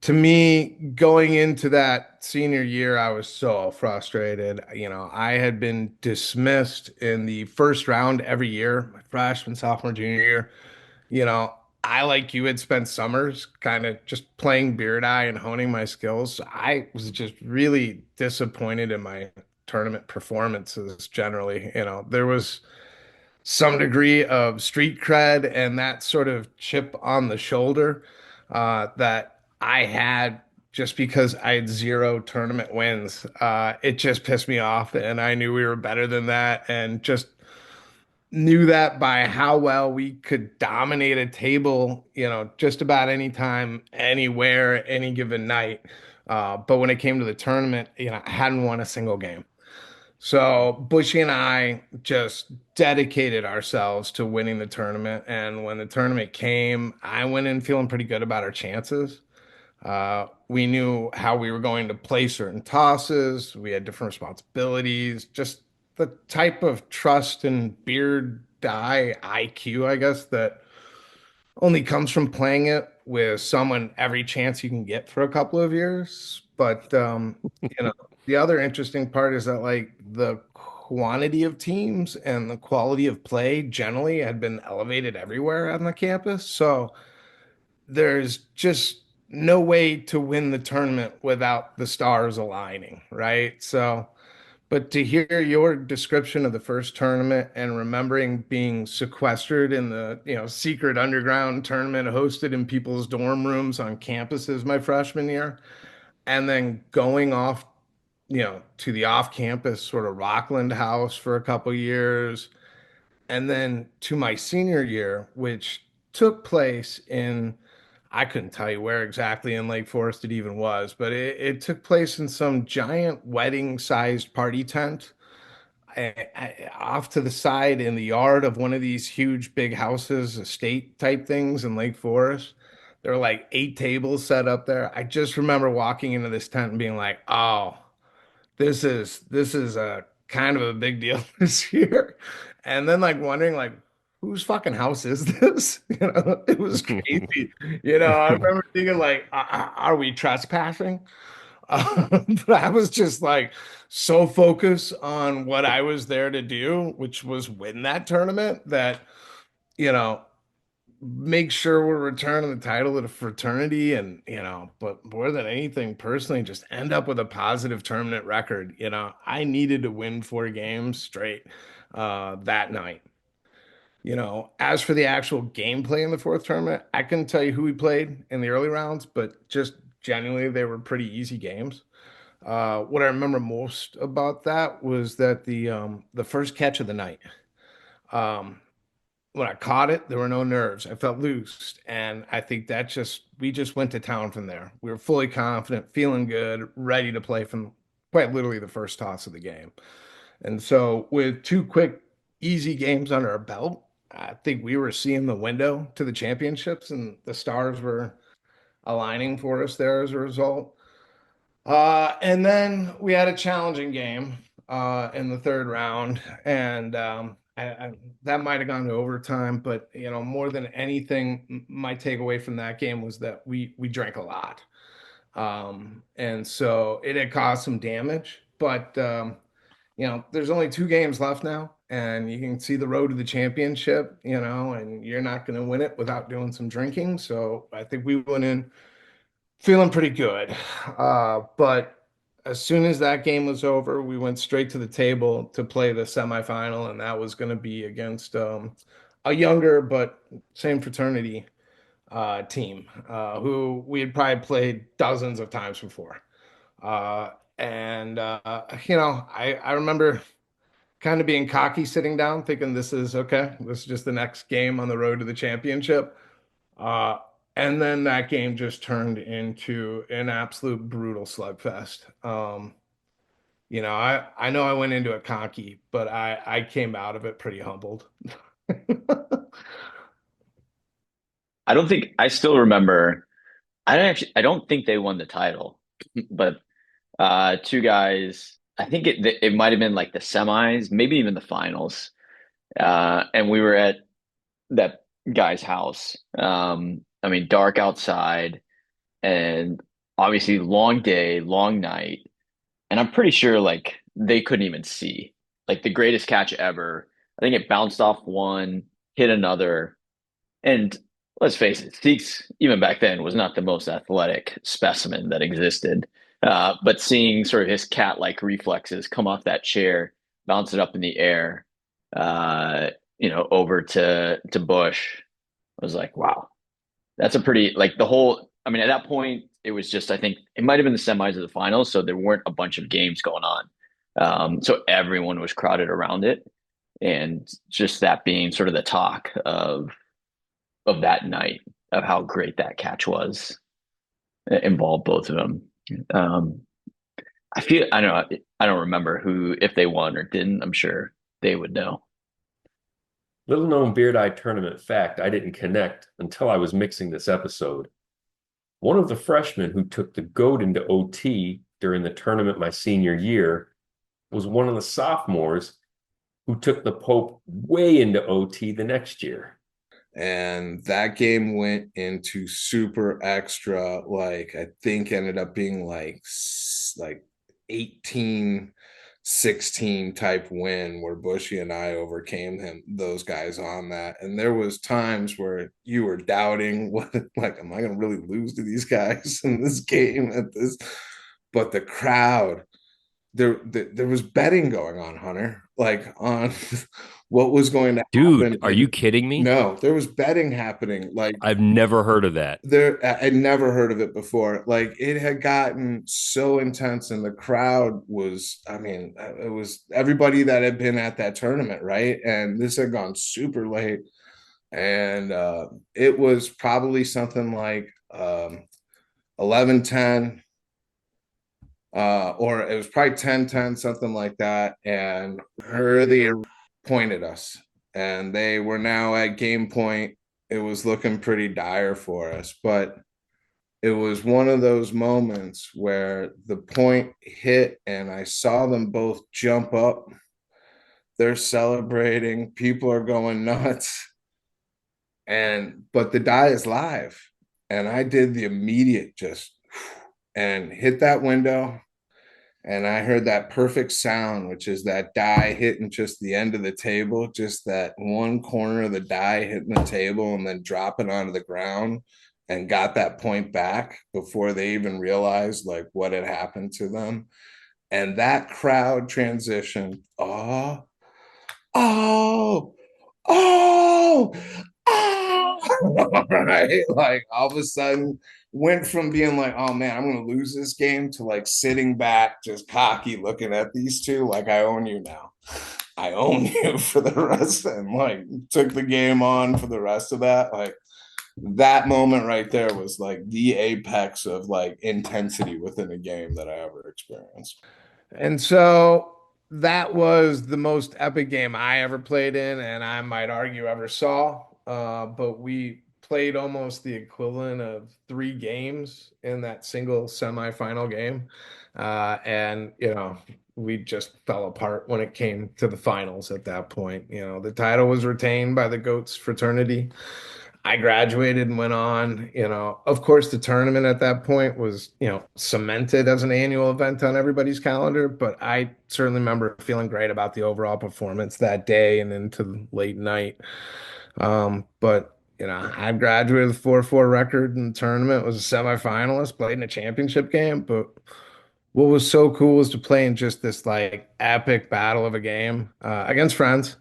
Speaker 3: to me, going into that senior year, I was so frustrated. I had been dismissed in the first round every year, my freshman, sophomore, junior year. You know, I, like you, had spent summers kind of just playing Beard Eye and honing my skills. So I was just really disappointed in my tournament performances generally. There was some degree of street cred and that sort of chip on the shoulder that I had just because I had zero tournament wins. It just pissed me off, and I knew we were better than that, and just knew that by how well we could dominate a table, just about any time, anywhere, any given night. But when it came to the tournament, I hadn't won a single game. So Bushy and I just dedicated ourselves to winning the tournament. And when the tournament came, I went in feeling pretty good about our chances. We knew how we were going to play certain tosses. We had different responsibilities, just the type of trust and beard die IQ, I guess, that only comes from playing it with someone every chance you can get for a couple of years. But the other interesting part is that like the quantity of teams and the quality of play generally had been elevated everywhere on the campus. So there's just no way to win the tournament without the stars aligning, right? So but to hear your description of the first tournament and remembering being sequestered in the, secret underground tournament hosted in people's dorm rooms on campuses my freshman year, and then going off, to the off-campus sort of Rockland house for a couple years, and then to my senior year, which took place in, I couldn't tell you where exactly in Lake Forest it even was, but it took place in some giant wedding-sized party tent off to the side in the yard of one of these huge big houses, estate type things in Lake Forest. There were like 8 tables set up there. I just remember walking into this tent and being like, "Oh, this is a kind of a big deal this year," and then like wondering like, whose fucking house is this? It was crazy. I remember thinking like, are we trespassing? But I was just like so focused on what I was there to do, which was win that tournament, that, you know, make sure we're returning the title to the fraternity and, but more than anything, personally, just end up with a positive tournament record. I needed to win 4 games straight that night. As for the actual gameplay in the fourth tournament, I couldn't tell you who we played in the early rounds, but just genuinely, they were pretty easy games. What I remember most about that was that the first catch of the night. Um, when I caught it, there were no nerves. I felt loose, and I think that just we just went to town from there. We were fully confident, feeling good, ready to play from quite literally the first toss of the game. And so, with 2 quick, easy games under our belt, I think we were seeing the window to the championships, and the stars were aligning for us there as a result. And then we had a challenging game in the third round, and that might have gone to overtime. But more than anything, my takeaway from that game was that we drank a lot, and so it had caused some damage. But there's only 2 games left now, and you can see the road to the championship. And you're not going to win it without doing some drinking. So I think we went in feeling pretty good. But as soon as that game was over, we went straight to the table to play the semifinal, and that was going to be against a younger but same fraternity team who we had probably played dozens of times before. And I remember kind of being cocky sitting down, thinking this is okay. This is just the next game on the road to the championship. Uh, and then that game just turned into an absolute brutal slugfest. I know I went into it cocky, but I came out of it pretty humbled.
Speaker 4: I still remember. I don't think they won the title, but two guys. I think it might have been like the semis, maybe even the finals. And we were at that guy's house. I mean, dark outside, and obviously long day, long night. And I'm pretty sure like they couldn't even see. Like the greatest catch ever. I think it bounced off one, hit another. And let's face it, Seeks, even back then, was not the most athletic specimen that existed. But seeing sort of his cat-like reflexes come off that chair, bounce it up in the air, over to Bush, I was like, wow, that's a pretty like the whole. I mean, at that point, it was just I think it might have been the semis of the finals, so there weren't a bunch of games going on. So everyone was crowded around it, and just that being sort of the talk of that night of how great that catch was. It involved both of them. Um, I don't know. I don't remember who if they won or didn't. I'm sure they would know.
Speaker 1: Little known Beard Eye Tournament fact I didn't connect until I was mixing this episode. One of the freshmen who took the GOAT into OT during the tournament my senior year was one of the sophomores who took the Pope way into OT the next year.
Speaker 3: And that game went into super extra, like I think ended up being like 18-16 type win where Bushy and I overcame those guys on that. And there was times where you were doubting what, like, am I gonna really lose to these guys in this game at this? But the crowd, there was betting going on, Hunter, like on what was going to happen.
Speaker 1: Dude, are you kidding me?
Speaker 3: No, there was betting happening. Like
Speaker 1: I've never heard of that.
Speaker 3: I'd never heard of it before. Like it had gotten so intense, and the crowd was, I mean, it was everybody that had been at that tournament, right? And this had gone super late, and it was probably something like 11-10, or it was probably 10-10, something like that. And they pointed us, and they were now at game point. It was looking pretty dire for us, but it was one of those moments where the point hit and I saw them both jump up. They're celebrating, people are going nuts. But the die is live. And I did the immediate just and hit that window. And I heard that perfect sound, which is that die hitting just the end of the table, just that one corner of the die hitting the table and then dropping onto the ground, and got that point back before they even realized like what had happened to them. And that crowd transition, oh, oh, oh, oh, right? Like all of a sudden went from being like, oh man, I'm going to lose this game to like sitting back, just cocky looking at these two, like I own you now. I own you for the rest. And like took the game on for the rest of that. Like that moment right there was like the apex of like intensity within a game that I ever experienced. And so that was the most epic game I ever played in, and I might argue ever saw. But we played almost the equivalent of 3 games in that single semifinal game. And, we just fell apart when it came to the finals at that point. The title was retained by the GOATS fraternity. I graduated and went on. Of course, the tournament at that point was, cemented as an annual event on everybody's calendar. But I certainly remember feeling great about the overall performance that day and into the late night. But I graduated with a 4-4 record in the tournament, was a semifinalist, played in a championship game. But what was so cool was to play in just this like epic battle of a game against friends.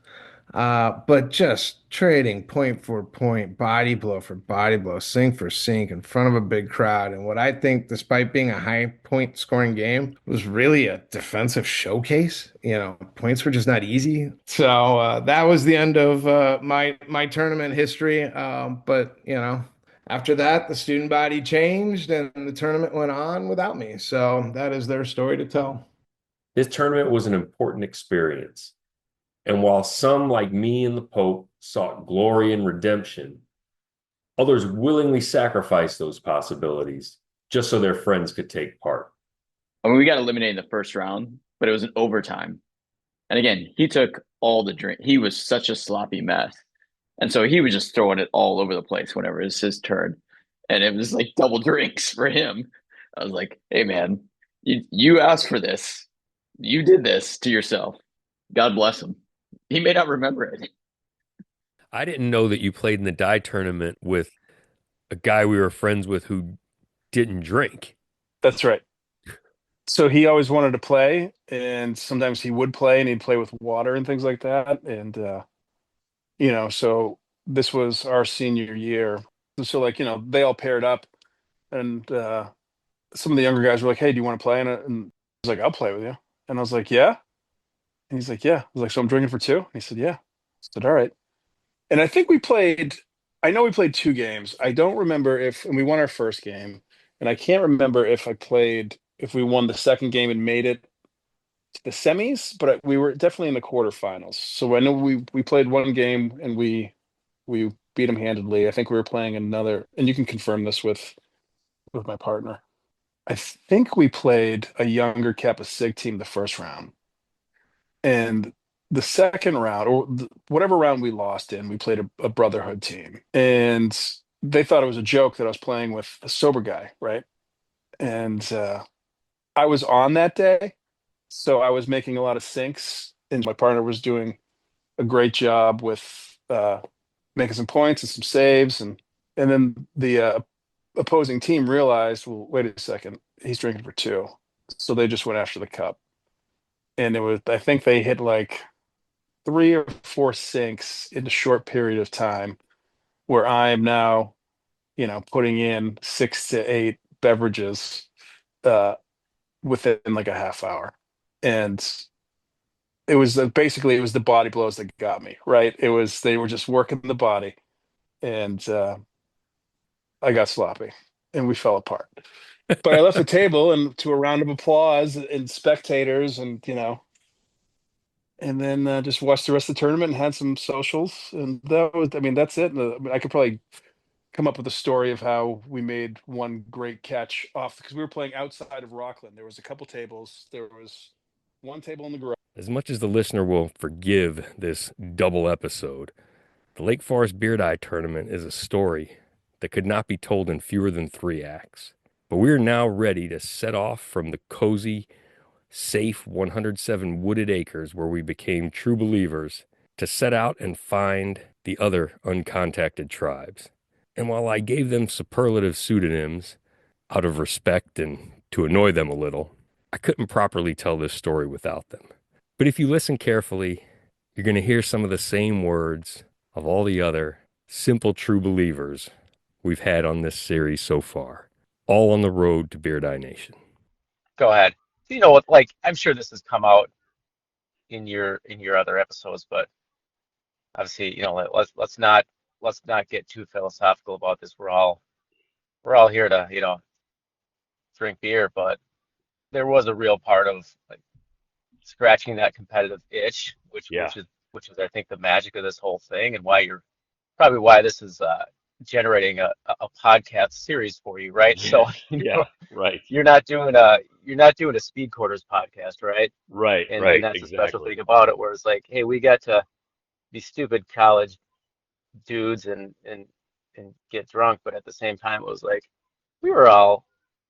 Speaker 3: But just trading point for point, body blow for body blow, sink for sink in front of a big crowd. And what I think, despite being a high point scoring game, was really a defensive showcase. Points were just not easy. So that was the end of my tournament history. But after that, the student body changed and the tournament went on without me. So that is their story to tell.
Speaker 1: This tournament was an important experience. And while some, like me and the Pope, sought glory and redemption, others willingly sacrificed those possibilities just so their friends could take part.
Speaker 4: I mean, we got eliminated in the first round, but it was an overtime. And again, he took all the drink. He was such a sloppy mess. And so he was just throwing it all over the place whenever it was his turn. And it was like double drinks for him. I was like, hey man, you asked for this. You did this to yourself. God bless him. He may not remember it.
Speaker 1: I didn't know that you played in the die tournament with a guy we were friends with who didn't drink.
Speaker 9: That's right. So he always wanted to play, and sometimes he would play, and he'd play with water and things like that. And so this was our senior year. So like, they all paired up, and some of the younger guys were like, "Hey, do you want to play?" And I was like, "I'll play with you." And I was like, "Yeah." And he's like, "Yeah." I was like, "So I'm drinking for two?" And he said, "Yeah." I said, "All right." And I think we played. I know we played two games. I don't remember and we won our first game, and I can't remember if we won the second game and made it to the semis, but we were definitely in the quarterfinals. So I know we played one game and we beat them handedly. I think we were playing another, and you can confirm this with my partner. I think we played a younger Kappa Sig team the first round, and the second round, or whatever round we lost in, we played a Brotherhood team, and they thought it was a joke that I was playing with a sober guy, right? And I was on that day, so I was making a lot of sinks, and my partner was doing a great job with making some points and some saves, and then the opposing team realized, well, wait a second, he's drinking for two, so they just went after the cup, and I think they hit like three or four sinks in a short period of time, where I am now, putting in 6 to 8 beverages uh, within like a half hour, and it was basically it was the body blows that got me, right? They were just working the body, and I got sloppy, and we fell apart. But I left the table and to a round of applause and spectators, and then just watched the rest of the tournament and had some socials, and I mean, that's it. And, I could probably come up with a story of how we made one great catch off because we were playing outside of Rockland. There was a couple tables. There was one table in the garage.
Speaker 1: As much as the listener will forgive this double episode, the Lake Forest Beard Eye Tournament is a story that could not be told in fewer than 3 acts. But we are now ready to set off from the cozy, safe 107 wooded acres where we became true believers to set out and find the other uncontacted tribes. And while I gave them superlative pseudonyms out of respect and to annoy them a little, I couldn't properly tell this story without them. But if you listen carefully, you're going to hear some of the same words of all the other simple true believers we've had on this series so far, all on the road to Beard Eye Nation.
Speaker 6: Go ahead. You know what? Like, I'm sure this has come out in your other episodes, but obviously, let's not get too philosophical about this. We're all here to, drink beer, but there was a real part of like scratching that competitive itch, which
Speaker 1: Yeah.
Speaker 6: which is I think the magic of this whole thing, and why this is generating a podcast series for you, right? So
Speaker 7: Yeah, right,
Speaker 6: you're not doing a speed quarters podcast, right? And that's the special
Speaker 7: exactly.
Speaker 6: thing about it, where it's like, hey, we got to be stupid college dudes and get drunk, but at the same time, it was like we were all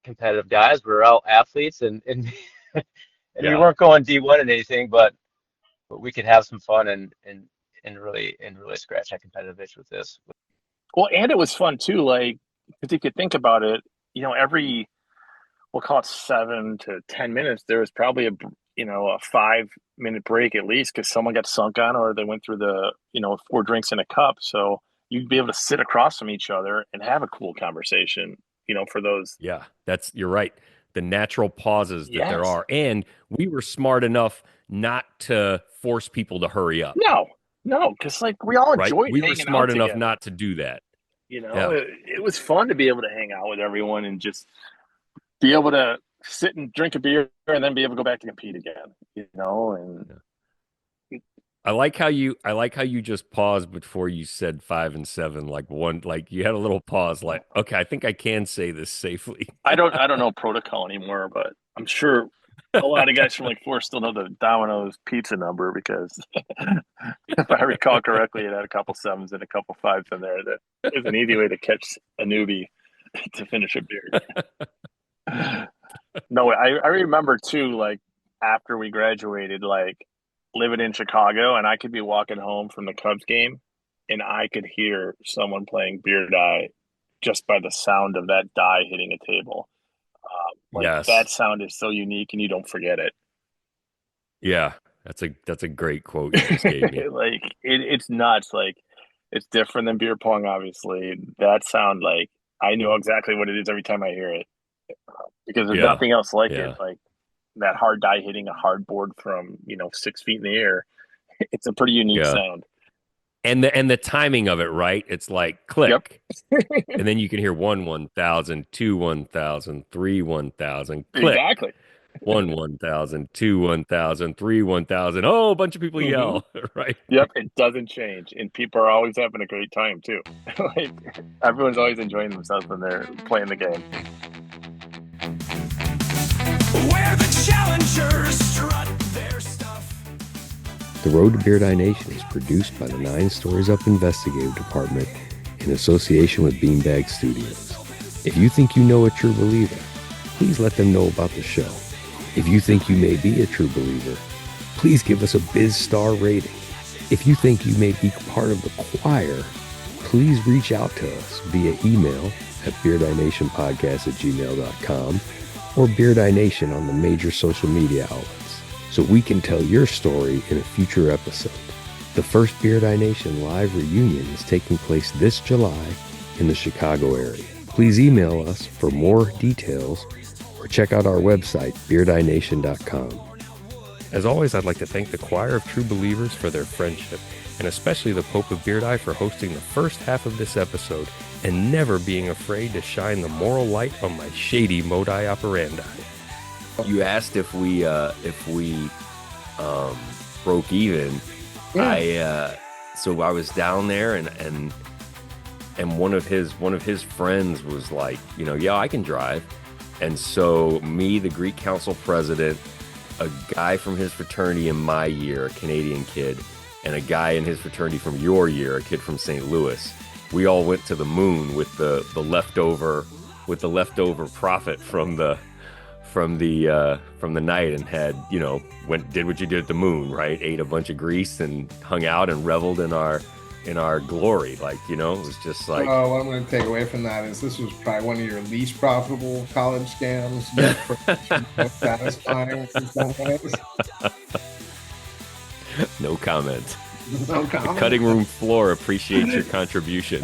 Speaker 6: competitive guys, we were all athletes, and and we
Speaker 7: Yeah,
Speaker 6: weren't going D1 and anything, but we could have some fun and really scratch that competitive itch with this.
Speaker 8: Well, and it was fun too. Like, if you could think about it, every we'll call it 7 to 10 minutes, there was probably a 5 minute break at least because someone got sunk on or they went through the 4 drinks in a cup. So you'd be able to sit across from each other and have a cool conversation. For those.
Speaker 1: Yeah, you're right. The natural pauses that there
Speaker 8: Yes.
Speaker 1: are. And we were smart enough not to force people to hurry up,
Speaker 8: No, because like we all
Speaker 1: right?
Speaker 8: enjoyed
Speaker 1: We were
Speaker 8: hanging out
Speaker 1: smart enough
Speaker 8: together.
Speaker 1: not to do that.
Speaker 8: You know,
Speaker 1: Yeah.
Speaker 8: it, it was fun to be able to hang out with everyone and just be able to sit and drink a beer and then be able to go back to compete again. And
Speaker 1: I like how you just paused before you said 5 and 7, like you had a little pause, like, okay, I think I can say this safely.
Speaker 8: I don't know protocol anymore, but I'm sure a lot of guys from like four still know the Domino's pizza number because if I recall correctly, it had a couple sevens and a couple fives in there. That is an easy way to catch a newbie to finish a beer. No, I remember too, like after we graduated, like living in Chicago, and I could be walking home from the Cubs game, and I could hear someone playing beer die just by the sound of that die hitting a table. Like that
Speaker 1: Yes.
Speaker 8: sound is so unique, and you don't forget it.
Speaker 1: Yeah. That's a great quote you just gave me.
Speaker 8: Like it's nuts. Like it's different than beer pong, obviously. That sound, like I know exactly what it is every time I hear it because there's
Speaker 1: Yeah.
Speaker 8: nothing else like it.
Speaker 1: Yeah.
Speaker 8: Like that hard die hitting a hard board from 6 feet in the air. It's a pretty unique
Speaker 1: Yeah.
Speaker 8: sound.
Speaker 1: And the timing of it, right? It's like
Speaker 8: Yep.
Speaker 1: click. And then you can hear 1,000, 2 1,000, 3 1,000, click.
Speaker 8: Exactly.
Speaker 1: 1,000, 2 1,000, 3 1,000. Oh, a bunch of people
Speaker 8: Hmm.
Speaker 1: yell, right?
Speaker 8: Yep. It doesn't change, and people are always having a great time too. Like everyone's always enjoying themselves when they're playing the game.
Speaker 10: Where the challengers strut their stuff.
Speaker 1: The Road to Beard Eye Nation is produced by the 9 Stories Up Investigative Department in association with Beanbag Studios. If you think you know a true believer, please let them know about the show. If you think you may be a true believer, please give us a Biz Star rating. If you think you may be part of the choir, please reach out to us via email at beardeyenationpodcast@gmail.com or Beard Eye Nation on the major social media outlets so we can tell your story in a future episode. The first Beard Eye Nation live reunion is taking place this July in the Chicago area. Please email us for more details or check out our website, beardeyenation.com. As always, I'd like to thank the Choir of True Believers for their friendship, and especially the Pope of Beard Eye for hosting the first half of this episode and never being afraid to shine the moral light on my shady modi operandi. You asked if we broke even.
Speaker 2: Yeah.
Speaker 1: So I was down there and one of his friends was like, yeah, I can drive. And so me, the Greek Council president, a guy from his fraternity in my year, a Canadian kid, and a guy in his fraternity from your year, a kid from St. Louis, we all went to the moon with the leftover profit from the night and had did what you did at the moon, right? Ate a bunch of grease and hung out and reveled in our glory. Like, it was just like,
Speaker 3: What I'm going to take away from that is this was probably one of your least profitable college scams. Most satisfying in some ways.
Speaker 1: no comment.
Speaker 3: No
Speaker 1: The
Speaker 3: comment.
Speaker 1: cutting room floor appreciates your contribution.